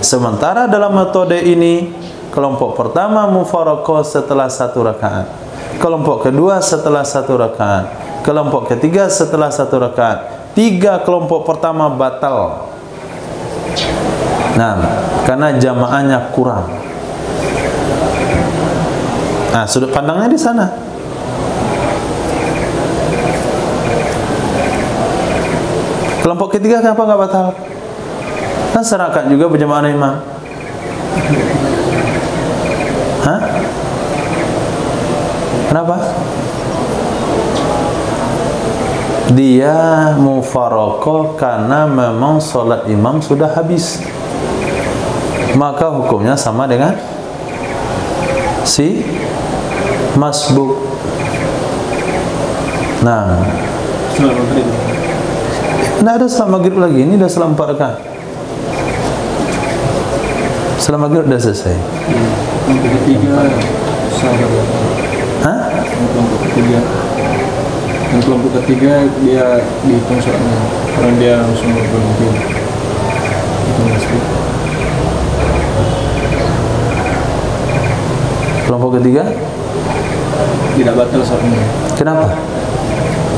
Sementara dalam metode ini, kelompok pertama mufaraqah setelah satu rakaat, kelompok kedua setelah satu rakaat, kelompok ketiga setelah satu rakaat. Tiga kelompok pertama batal. Nah, karena jamaahnya kurang. Nah, sudut pandangnya di sana. Kelompok ketiga kenapa nggak batal? Kan serakaat juga berjamaah dengan imam. Kenapa? Dia mufaraqah karena memang solat imam sudah habis. Maka hukumnya sama dengan si masbuk. Nah, tidak ada salat maghrib lagi. Ini dah salat 4 rakaat. Salat maghrib dah selesai. Yang kelompok ketiga dia dihitung sholatnya karena dia langsung berhenti. Itu masuk. Kelompok ketiga Tidak batal sholatnya kenapa?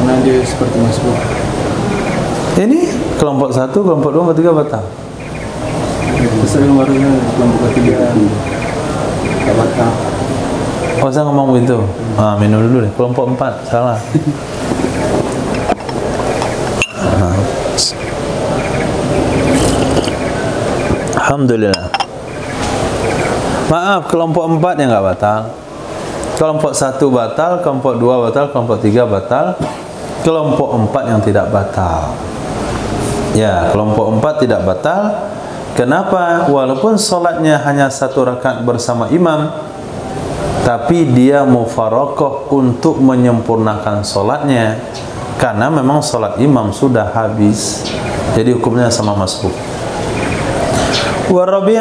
karena dia seperti masuk. Ini kelompok 1, kelompok 2, kelompok 3 batal. Sering warungnya kelompok ketiga tidak batal. Oh, saya ngomong begitu. Minum dulu deh. Kelompok 4 salah. Alhamdulillah. Maaf, kelompok 4 yang enggak batal. Kelompok 1 batal, kelompok 2 batal, kelompok 3 batal, kelompok 4 yang tidak batal. Ya, kelompok 4 tidak batal. Kenapa? Walaupun solatnya hanya 1 rakaat bersama imam, tapi dia mufaraqah untuk menyempurnakan solatnya, karena memang solat imam sudah habis. Jadi hukumnya sama masbuk. Warabi',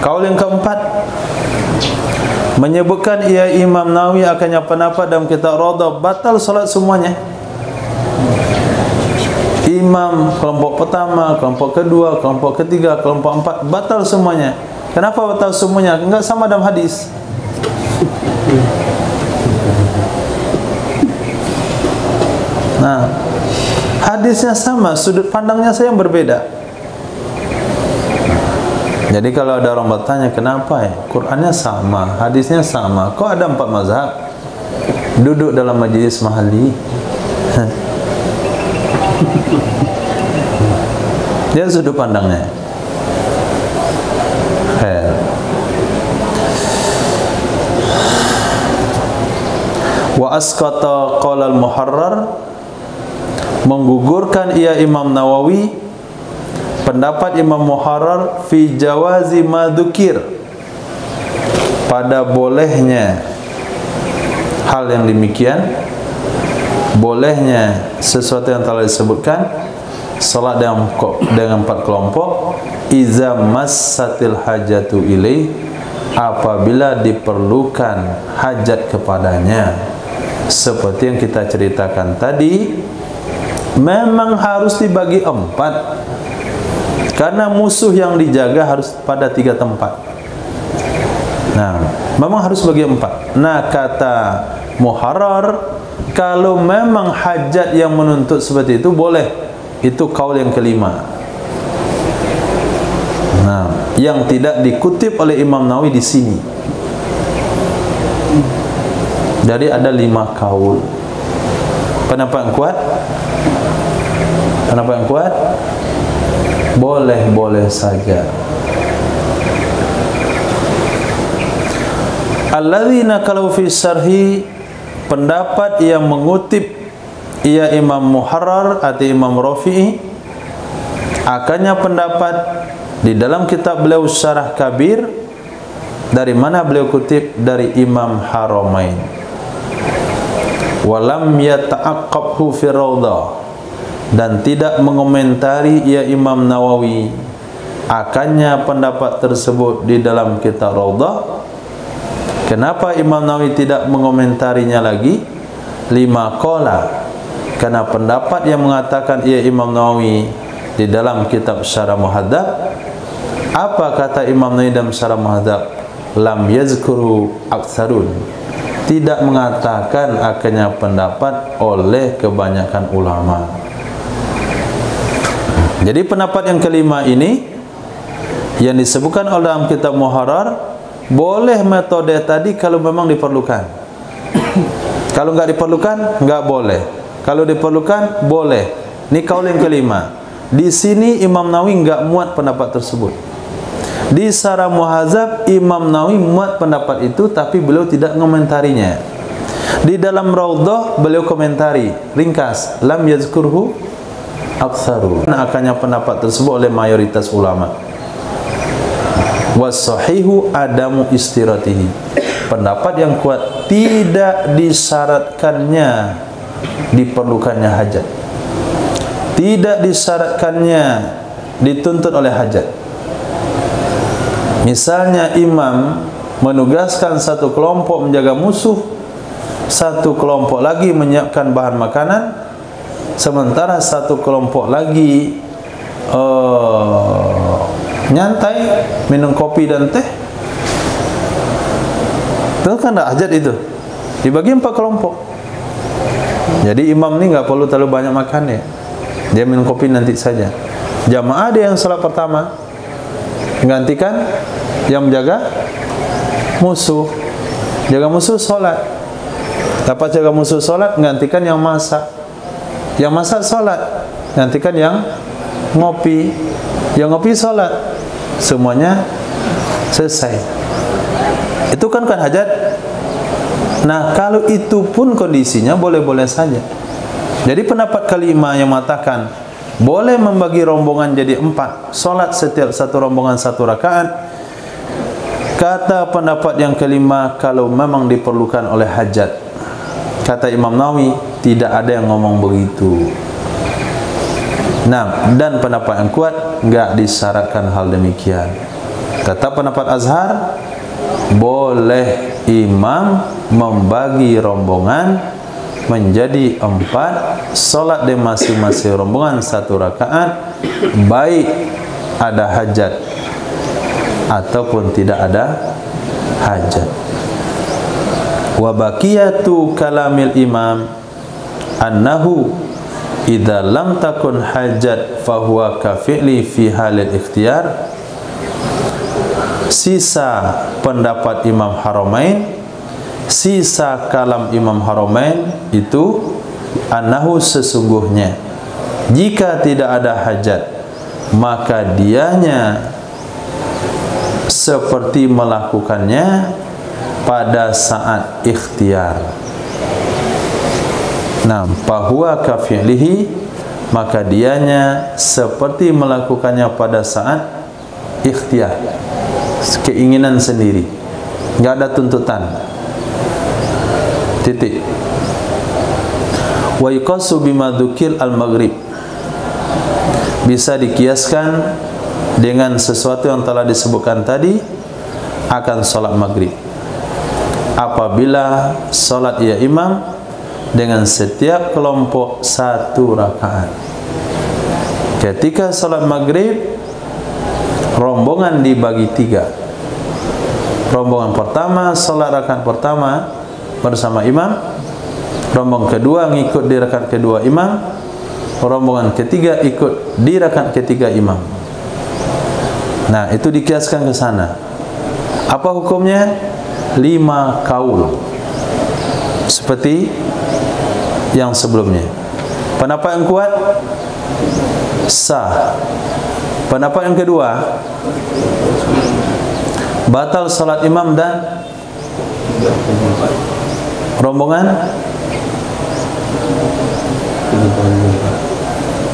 kaul yang keempat, menyebutkan ia Imam Nawawi akannya pendapat dalam kitab Rawdah batal solat semuanya. Imam kelompok pertama, kelompok kedua, kelompok ketiga, kelompok 4 batal semuanya. Kenapa batal semuanya? Enggak sama dalam hadis. Nah, hadisnya sama, sudut pandangnya saya yang berbeda. Jadi kalau ada orang bertanya kenapa ya, Qurannya sama, hadisnya sama, kok ada 4 mazhab duduk dalam majlis mahali? Dia sudut pandangnya. Wa asqata qala al-Muharrar, menggugurkan ia Imam Nawawi pendapat Imam Muharrar fi jawazi ma dzukir, pada bolehnya hal yang demikian, bolehnya sesuatu yang telah disebutkan, salat dengan 4 kelompok, iza massatil hajatu ilaih, apabila diperlukan hajat kepadanya. Seperti yang kita ceritakan tadi, memang harus dibagi 4 karena musuh yang dijaga harus pada 3 tempat. Nah, memang harus bagi 4. Nah, kata Muharrar, kalau memang hajat yang menuntut seperti itu boleh. Itu kaul yang kelima. Nah, yang tidak dikutip oleh Imam Nawawi di sini. Jadi ada 5 kaul. Pendapat yang kuat? Pendapat yang kuat? Boleh-boleh saja. Alladzina kalau fi syarhi, pendapat yang mengutip ia Imam Muharrar atau Imam Rafi'i, akannya pendapat di dalam kitab beliau Syarah Kabir. Dari mana beliau kutip? Dari Imam Haramain. Walam yata'aqqabhu fi Rawdah, dan tidak mengomentari ia Imam Nawawi akannya pendapat tersebut di dalam kitab Rawdah. Kenapa Imam Nawawi tidak mengomentarinya lagi? 5 qala, karena pendapat yang mengatakan ia Imam Nawawi di dalam kitab Syarah Muhadzab. Apa kata Imam Nawawi dalam Syarah Muhadzab? Lam yazkuru aktsarun, tidak mengatakan akannya pendapat oleh kebanyakan ulama. Jadi pendapat yang kelima ini yang disebutkan oleh dalam kitab Muharrar, boleh metode tadi kalau memang diperlukan. Kalau enggak diperlukan, enggak boleh. Kalau diperlukan, boleh. Ini kaul yang kelima. Di sini Imam Nawawi enggak muat pendapat tersebut. Di Syarah Muhadzab Imam Nawawi muat pendapat itu, tapi beliau tidak mengomentarinya. Di dalam Rawdah beliau komentari ringkas, lam yazkurhu aktsaru, akannya pendapat tersebut oleh mayoritas ulama. Was-sahihu adamu istiratihi, pendapat yang kuat tidak disyaratkannya diperlukannya hajat, tidak disyaratkannya dituntut oleh hajat. Misalnya imam menugaskan satu kelompok menjaga musuh, satu kelompok lagi menyiapkan bahan makanan, sementara satu kelompok lagi nyantai minum kopi dan teh. Itu kan ada hajat itu. Dibagi 4 kelompok. Jadi imam ni nggak perlu terlalu banyak makan ya. Dia minum kopi nanti saja. Jamaah dia yang salat pertama, menggantikan yang menjaga musuh. Jaga musuh solat. Dapat jaga musuh solat, menggantikan yang masak. Yang masak solat, menggantikan yang ngopi. Yang ngopi solat. Semuanya selesai. Itu kan hajat. Nah, kalau itu pun kondisinya boleh-boleh saja. Jadi pendapat kelima yang mengatakan boleh membagi rombongan jadi 4, solat setiap satu rombongan 1 rakaat. Kata pendapat yang kelima, kalau memang diperlukan oleh hajat. Kata Imam Nawawi, tidak ada yang ngomong begitu. Nah, dan pendapat yang kuat, enggak disyaratkan hal demikian. Kata pendapat Azhar, boleh imam membagi rombongan menjadi 4, solat di masing-masing rombongan 1 rakaat, baik ada hajat ataupun tidak ada hajat. Wa baqiyatu kalamil imam annahu idza lam takun hajat fahuwa kafi'li fi halil ikhtiyar. Sisa pendapat Imam Haramain, sisa kalam Imam Haramain itu annahu sesungguhnya jika tidak ada hajat maka dianya seperti melakukannya pada saat ikhtiar. Nah, fahuwa kafi'lihi, maka dianya seperti melakukannya pada saat ikhtiar, keinginan sendiri, nggak ada tuntutan. Titik. Wa yuqassu bima dzukir al-maghrib, bisa dikiaskan dengan sesuatu yang telah disebutkan tadi akan salat maghrib. Apabila salat ya imam dengan setiap kelompok 1 rakaat. Ketika salat maghrib, rombongan dibagi 3. Rombongan pertama salat rakaat pertama bersama imam, rombongan kedua ngikut di rakaat kedua imam, rombongan ketiga ikut di rakaat ketiga imam. Nah, itu dikiaskan ke sana. Apa hukumnya? 5 kaul seperti yang sebelumnya. Pendapat yang kuat sah. Pendapat yang kedua, batal salat imam dan rombongan.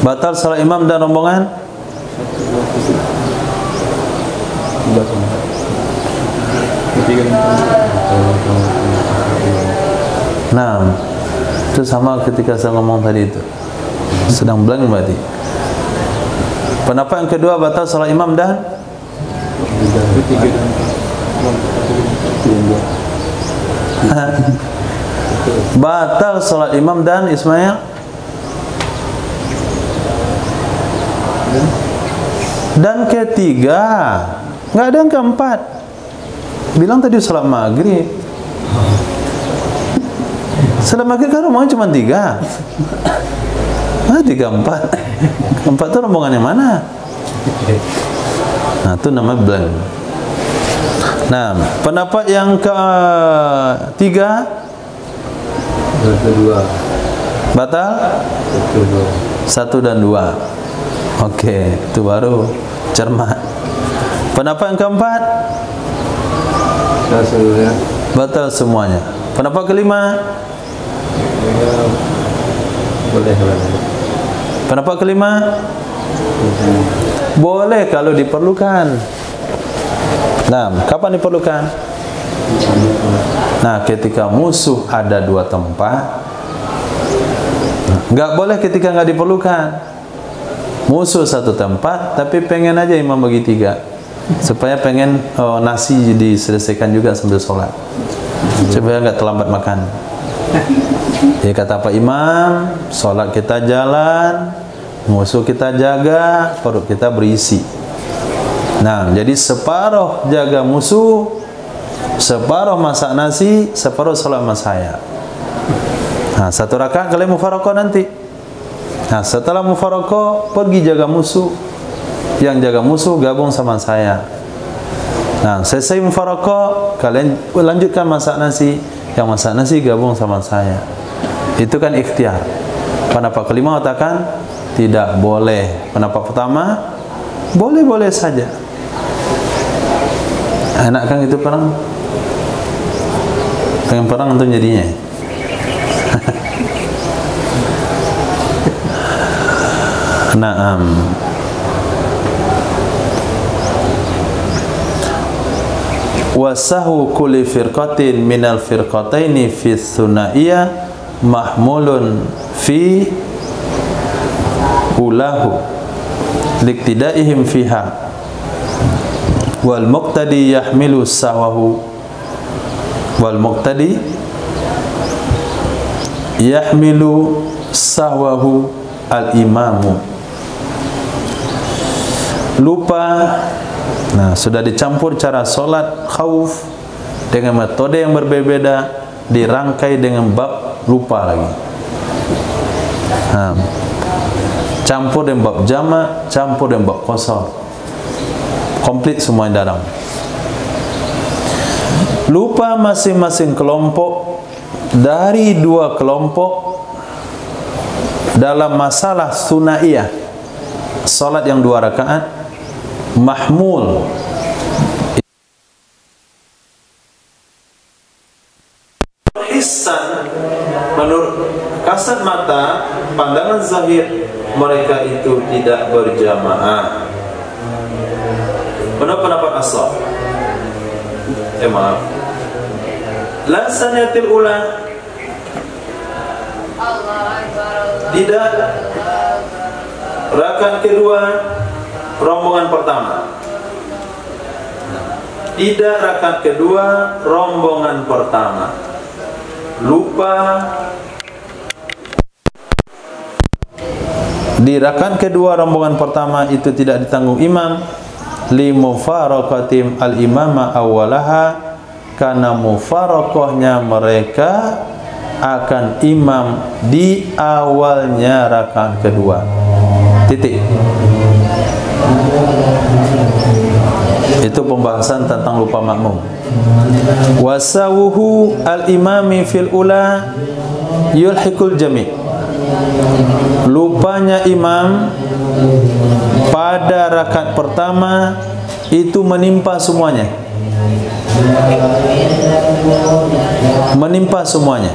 Batal salat imam dan rombongan. Nah, itu sama ketika saya ngomong tadi itu, sedang blank berarti. Pendapat yang kedua, batal salat imam dan batal salat imam dan Ismail dan ketiga, nggak ada yang keempat. Bilang tadi salat maghrib. Salat maghrib kan rombongan cuma 3. Nah, 3, 4. 4 itu rombongan yang mana? Nah, itu namanya blank. Nah, pendapat yang ketiga, batal 1 dan 2. Oke, itu baru cermat. Pendapat yang keempat, batal semuanya. Pendapat kelima, boleh. Pendapat kelima, boleh kalau diperlukan. Nah, kapan diperlukan? Nah, ketika musuh ada 2 tempat. Nggak boleh ketika nggak diperlukan. Musuh 1 tempat, tapi pengen aja imam bagi 3, supaya pengen nasi diselesaikan juga sambil sholat, supaya nggak terlambat makan. Jadi kata Pak Imam, sholat kita jalan, musuh kita jaga, perut kita berisi. Nah, jadi separuh jaga musuh, separuh masak nasi, separuh sholat sama saya. Nah, 1 rakaat kalian mufaraqah nanti. Nah, setelah mufaraqah pergi jaga musuh, yang jaga musuh gabung sama saya. Nah, selesai mufaraqah kalian lanjutkan masak nasi, yang masak nasi gabung sama saya. Itu kan ikhtiar. Pendapat kelima katakan tidak boleh. Pendapat pertama boleh-boleh saja. Enak kan itu perang? Pengen perang untuk jadinya. Naam. Wasahu kulli firqatin minal firqataini fi tsunaiyah mahmulun fi ulahu liktidaihim fiha wal muqtadi yahmilu sahwahu wal muqtadi yahmilu sahwahu al imamu. Lupa. Nah, sudah dicampur cara solat khauf dengan metode yang berbeda, dirangkai dengan bab lupa lagi. Nah, campur dengan bab jama', campur dengan bab qasar. Komplit semua dalam. Lupa masing-masing kelompok dari 2 kelompok dalam masalah sunaiyah, solat yang 2 rakaat mahmul. Hissan, menurut kasat mata, pandangan zahir, mereka itu tidak berjamaah. Menurut pendapat ashab, maaf, la sanatil ula, tidak rakaat kedua rombongan pertama, tidak rakaat kedua rombongan pertama. Lupa di rakaat kedua rombongan pertama itu tidak ditanggung imam, li mufaraqatim al imama awwalaha, karena mufaraqahnya mereka akan imam di awalnya rakaat kedua. Titik. Itu pembahasan tentang lupa makmum. Wasawuhu al-imami fil ula yulhiqul jami'. Lupanya imam pada rakaat pertama itu menimpa semuanya. Menimpa semuanya.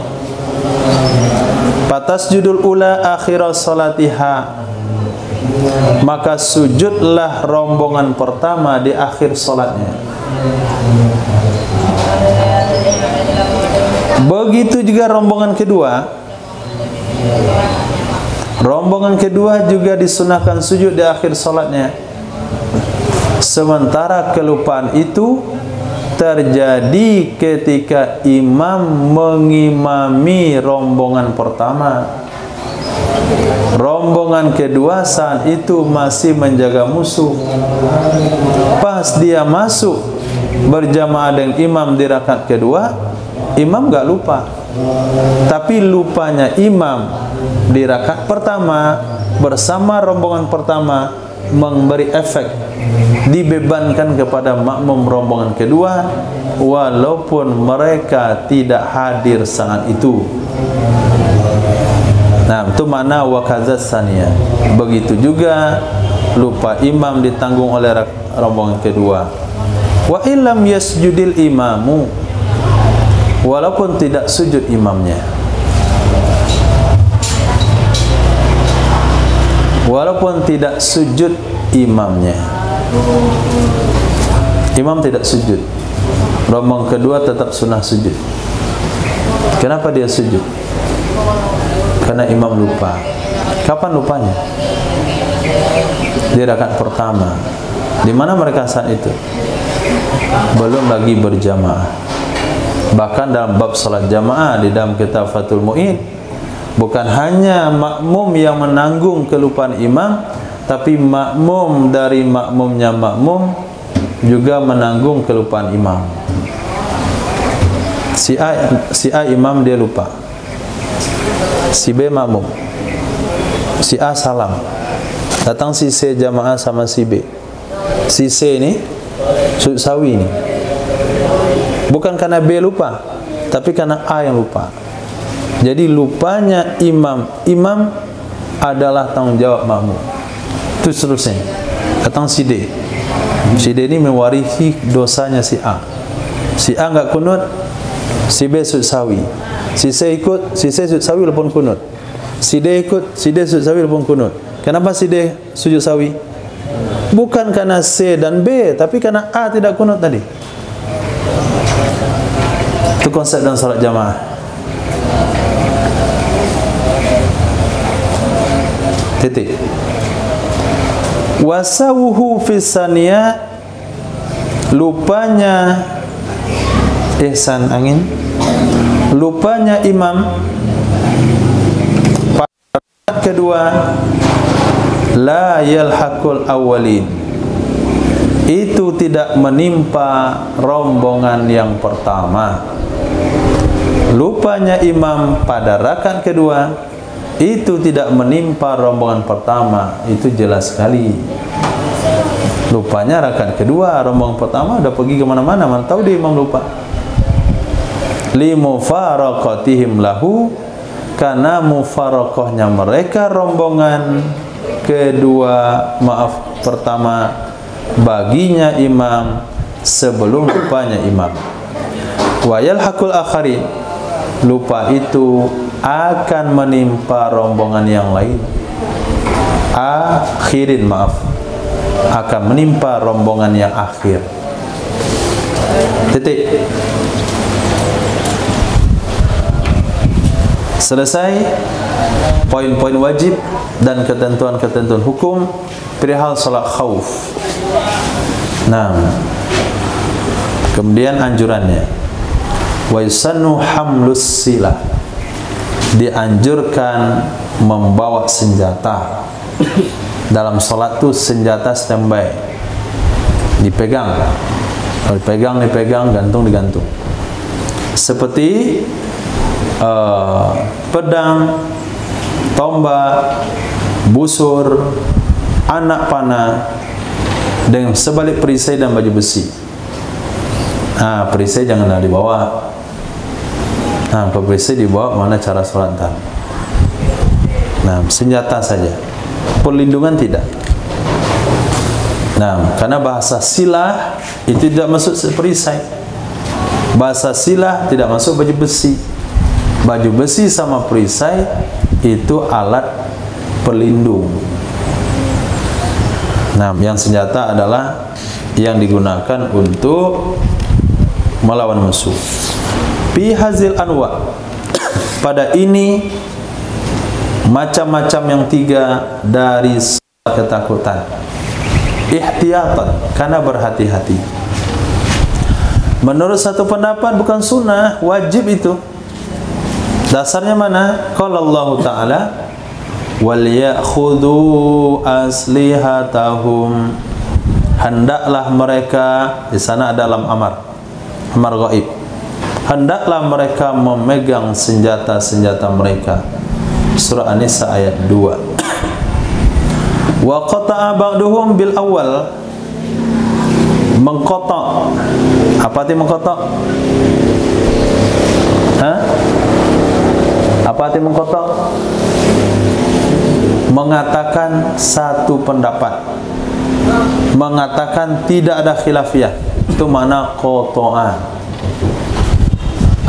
Fatasjudul ula akhira salatiha, maka sujudlah rombongan pertama di akhir salatnya. Begitu juga rombongan kedua. Rombongan kedua juga disunahkan sujud di akhir salatnya. Sementara kelupaan itu terjadi ketika imam mengimami rombongan pertama. Rombongan kedua saat itu masih menjaga musuh. Pas dia masuk berjamaah dengan imam di rakaat kedua, imam gak lupa. Tapi lupanya imam di rakaat pertama bersama rombongan pertama memberi efek, dibebankan kepada makmum rombongan kedua walaupun mereka tidak hadir saat itu. Nah, itu makna wakazat saniyah. Begitu juga lupa imam ditanggung oleh rombongan kedua. Wa illam yasjudil imamu, walaupun tidak sujud imamnya. Walaupun tidak sujud imamnya. Imam tidak sujud, rombongan kedua tetap sunnah sujud. Kenapa dia sujud? Karena imam lupa. Kapan lupanya? Di rakaat pertama. Di mana mereka saat itu? Belum lagi berjamaah. Bahkan dalam bab salat jamaah di dalam kitab Fathul Mu'in, bukan hanya makmum yang menanggung kelupaan imam, tapi makmum dari makmumnya makmum juga menanggung kelupaan imam. Si A imam dia lupa, si B makmum, si A salam, datang si C jamaah sama si B, si C ini sujud sawi ini, bukan karena B lupa, tapi karena A yang lupa. Jadi lupanya imam adalah tanggung jawab makmum. Itu seterusnya. Datang si D, si D ini mewarisi dosanya si A. Si A enggak kunut, si B sujud sawi. Si C ikut, si C sujud sawi walaupun kunut. Si D ikut, si D sujud sawi walaupun kunut. Kenapa si D sujud sawi? Bukan karena C dan B, tapi karena A tidak kunut tadi. Itu konsep dalam salat jamaah. Titik. Wasawuhu fisaniya, lupanya ihsan angin, lupanya imam pada kedua, la yalhaqul awwalin, itu tidak menimpa rombongan yang pertama. Lupanya imam pada rakaat kedua itu tidak menimpa rombongan pertama. Itu jelas sekali. Lupanya rakaat kedua, rombongan pertama udah pergi kemana-mana, mana tahu dia imam lupa. Limufaraqatihim lahu, karena mufaraqahnya mereka rombongan kedua, maaf pertama, baginya imam sebelum lupanya imam. Wa yalhaqul akharin, lupa itu akan menimpa rombongan yang lain. Akhirin, maaf, akan menimpa rombongan yang akhir. Titik. Selesai poin-poin wajib dan ketentuan-ketentuan hukum perihal salat khauf. Nah, kemudian anjurannya, wa yusannu hamlus silah, dianjurkan membawa senjata. Dalam salat tu senjata standby, dipegang, dipegang, gantung, seperti pedang, tombak, busur, anak panah, dengan sebalik perisai dan baju besi. Perisai janganlah dibawa. Perisai dibawa mana cara salat tak? Senjata saja, perlindungan tidak. Karena bahasa silah itu tidak masuk perisai. Bahasa silah tidak masuk baju besi. Baju besi sama perisai itu alat pelindung. Yang senjata adalah yang digunakan untuk melawan musuh. Fi hazil anwa, pada ini macam-macam yang tiga dari ketakutan. Ihtiyatan, karena berhati-hati. Menurut satu pendapat bukan sunnah, wajib itu. Dasarnya mana? Qala Allah Ta'ala, wal ya'khudhu aslihatahum, hendaklah mereka, di sana ada lam amar ghaib, hendaklah mereka memegang senjata-senjata mereka. Surah An-Nisa ayat 2. Wa qata'a ba'duhum bil awal, mengkotak. Apa arti mengkotak? Apa arti mengkotak? Mengatakan satu pendapat, mengatakan tidak ada khilafiyah. Itu makna qata'an.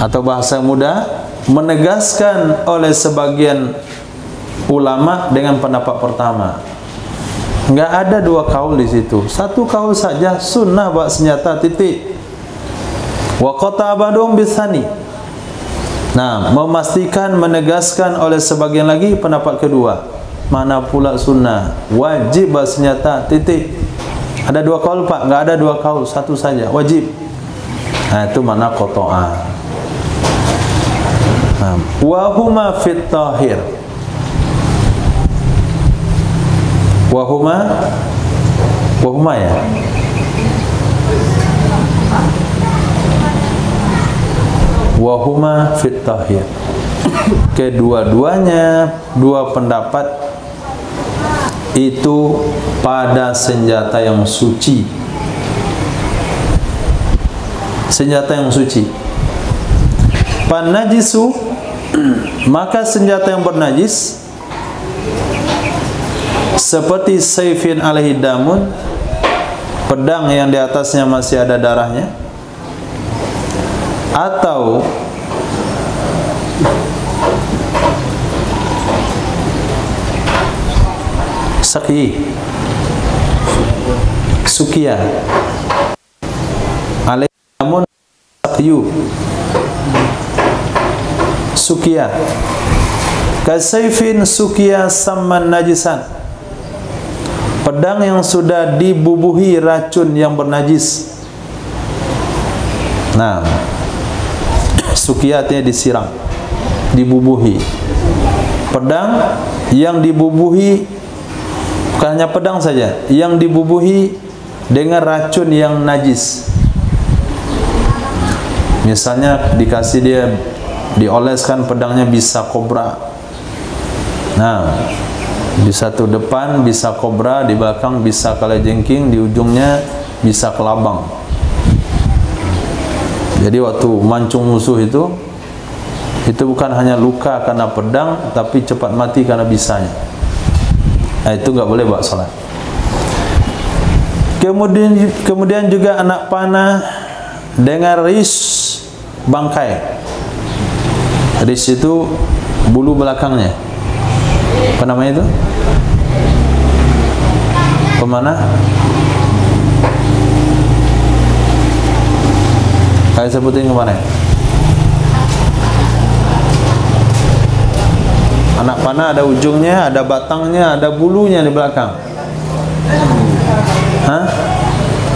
Atau bahasa muda, menegaskan oleh sebagian ulama dengan pendapat pertama. Enggak ada dua kaul di situ, satu kaul saja, sunnah bawa senjata, titik. Wa qata'a ba'duhum bisani. Memastikan, menegaskan oleh sebagian lagi pendapat kedua. Mana pula sunnah, wajib bawa senjata, titik. Ada dua kaul Pak? Enggak ada dua kaul, satu saja, wajib. Itu mana qata'ah. Wahuma fit tahir. Wahuma ya. Wahuma fit tahir. Kedua-duanya, dua pendapat itu pada senjata yang suci. Senjata yang suci. Panajisu, maka senjata yang bernajis seperti saifin alaihi damun, pedang yang di atasnya masih ada darahnya, atau saki, sukia, alaihi damun, sakiyu, sukia, kasaifin sukia samman najisan, pedang yang sudah dibubuhi racun yang bernajis. Nah, sukia artinya disiram, dibubuhi. Pedang yang dibubuhi, bukan hanya pedang saja, yang dibubuhi dengan racun yang najis. Misalnya dikasih dia, dioleskan pedangnya bisa kobra. Nah, di satu depan bisa kobra, di belakang bisa kalajengking, di ujungnya bisa kelabang. Jadi waktu mancung musuh itu bukan hanya luka karena pedang, tapi cepat mati karena bisanya. Nah, itu nggak boleh buat salat. Kemudian juga anak panah dengan ris bangkai. Ris itu bulu belakangnya. Apa namanya itu? Pemanah? Kayak sebutin kemana? Anak panah ada ujungnya, ada batangnya, ada bulunya di belakang. Hah?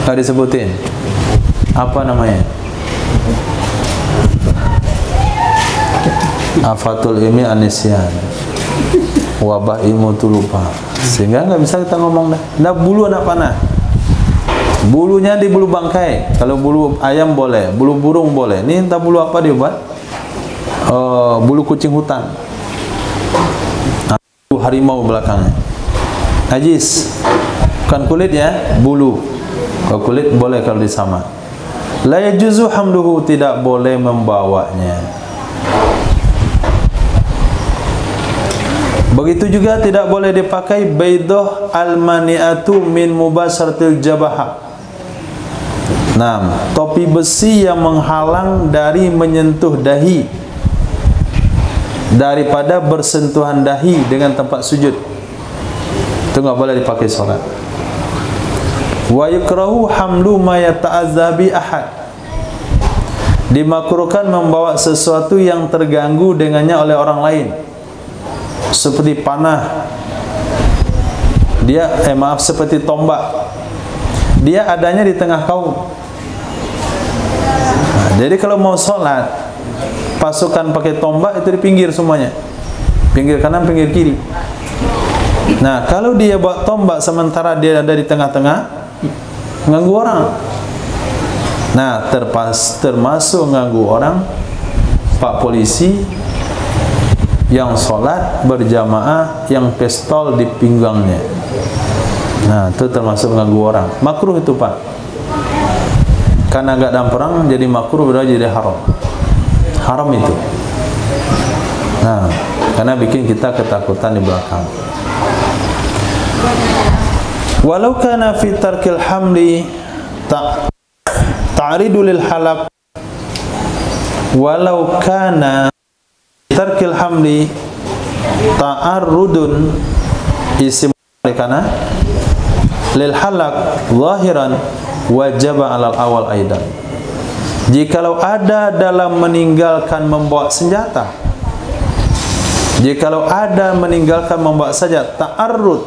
Kayak disebutin. Apa namanya? Afatul ilmi anisyan. Wabah ilmu tu lupa, sehingga nggak bisa kita ngomong dah. Nah, bulu anak panah, bulunya di bulu bangkai. Kalau bulu ayam boleh, bulu burung boleh. Ini entah bulu apa dia buat? Bulu kucing hutan. Nah, bulu harimau belakangnya. Najis, bukan kulit ya, bulu. Kalau kulit boleh kalau disama. La yajuzu hamduhu, tidak boleh membawanya. Begitu juga tidak boleh dipakai baidah al-mani'atu min mubasharatil jabahah. Nah, topi besi yang menghalang dari menyentuh dahi, daripada bersentuhan dahi dengan tempat sujud, itu nggak boleh dipakai salat. Wa yukrahu hamlu ma yata'azzabi ahad, dimakruhkan membawa sesuatu yang terganggu dengannya oleh orang lain. Seperti panah, dia seperti tombak, dia adanya di tengah kaum. Nah, jadi kalau mau sholat, pasukan pakai tombak itu di pinggir semuanya, pinggir kanan, pinggir kiri. Nah, kalau dia bawa tombak sementara dia ada di tengah-tengah, ganggu orang. Nah, termasuk ganggu orang Pak Polisi yang sholat berjamaah yang pistol di pinggangnya. Nah, itu termasuk mengganggu orang. Makruh itu Pak. Karena agak dalam perang jadi makruh, berarti jadi haram. Haram itu. Nah, karena bikin kita ketakutan di belakang. Walau kana fi tarkil hamli ta'ridu lil halaq, walau kana tarkil hamli ta'arrudun isim kana lil halak zahiran wajaba alal awal aidan. Jikalau ada dalam meninggalkan membawa senjata, jikalau ada meninggalkan membawa saja, ta'arrud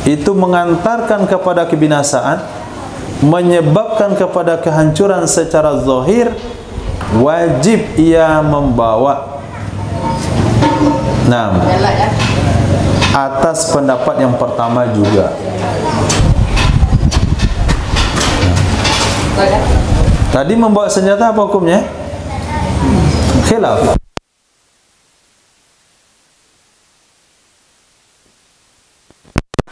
itu mengantarkan kepada kebinasaan, menyebabkan kepada kehancuran secara zahir, wajib ia membawa Nah, atas pendapat yang pertama juga. Tadi membawa senjata apa hukumnya? Khilaf.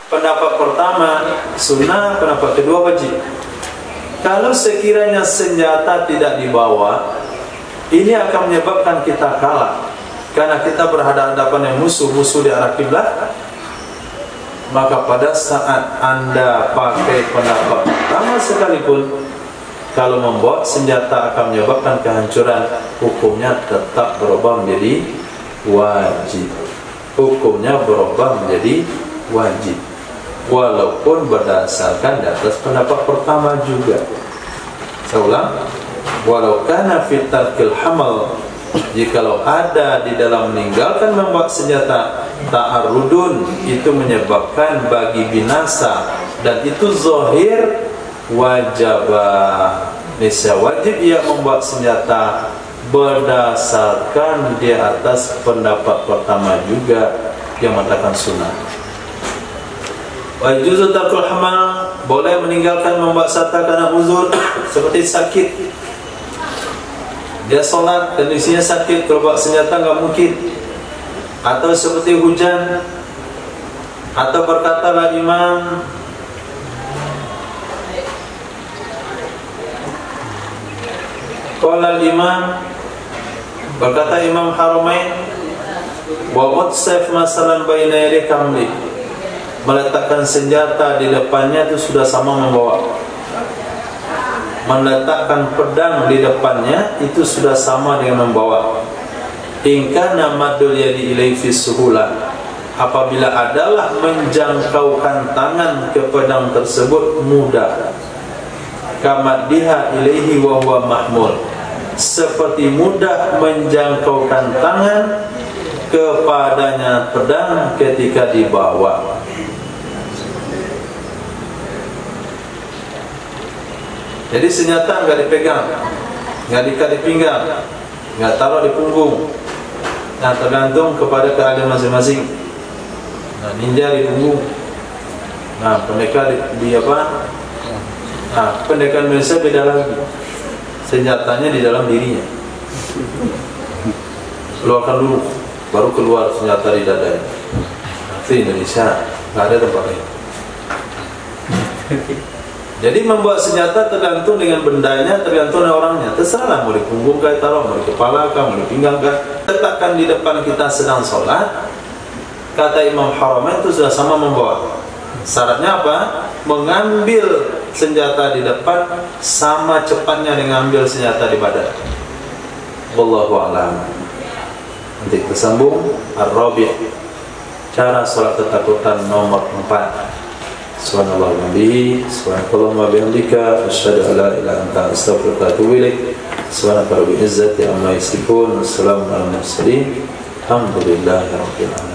Pendapat pertama sunnah, pendapat kedua wajib. Kalau sekiranya senjata tidak dibawa, ini akan menyebabkan kita kalah, karena kita berhadapan dengan musuh di arah kiblat. Maka pada saat Anda pakai pendapat pertama sekalipun, kalau membawa senjata akan menyebabkan kehancuran, hukumnya tetap berubah menjadi wajib. Hukumnya berubah menjadi wajib, walaupun berdasarkan di atas pendapat pertama juga. Saya ulang, walau kana fi tarkil hamal, jikalau ada di dalam meninggalkan membawa senjata ta'arrudun, itu menyebabkan bagi binasa, dan itu zahir, wajibah, niscaya wajib ia membawa senjata berdasarkan di atas pendapat pertama juga yang mengatakan sunnah. Wa juzu tarkul hamal, boleh meninggalkan membawa senjata karena uzur seperti sakit. Dia solat kondisinya sakit, kalau bawa senjata enggak mungkin. Atau seperti hujan, atau berkatalah imam, qala al-imam, berkata Imam Haramain, wa watsaf masalan baina yaday kamli, meletakkan senjata di depannya itu sudah sama membawa. Meletakkan pedang di depannya itu sudah sama dengan membawa. In kana madul yadi ilai fi suhula, apabila adalah menjangkaukan tangan ke pedang tersebut mudah. Kamaddiha ilaihi wa huwa mahmul, seperti mudah menjangkaukan tangan kepadanya pedang ketika dibawa. Jadi senjata enggak dipegang, enggak diikat di pinggang, enggak taruh di punggung. Nah, tergantung kepada keadaan masing-masing. Nah, ninja di punggung. Nah, pendekar di apa? Nah, pendekar Indonesia beda lagi. Senjatanya di dalam dirinya. Keluarkan dulu, baru keluar senjata di dadanya. Itu Indonesia, nggak ada tempat lain. Jadi membawa senjata tergantung dengan bendanya, tergantung dengan orangnya. Terserahlah, mau di punggung kah taruh, mau di kepala kah, mau di pinggang kah. Letakkan di depan kita sedang sholat, kata Imam Haramain itu sudah sama membawa. Syaratnya apa? Mengambil senjata di depan sama cepatnya dengan ambil senjata di badan. Wallahu a'lam. Nanti tersambung Ar-Rabi', cara sholat ketakutan nomor 4. Subhanallah wa bihamdihi, subhanakallahumma wa bihamdika, asyhadu an la ilaha illa anta, astaghfiruka wa atubu ilaik. Subhanaka rabbil izzati amma yasifun, wassalamu ala mursalin, alhamdulillahi rabbil alamin.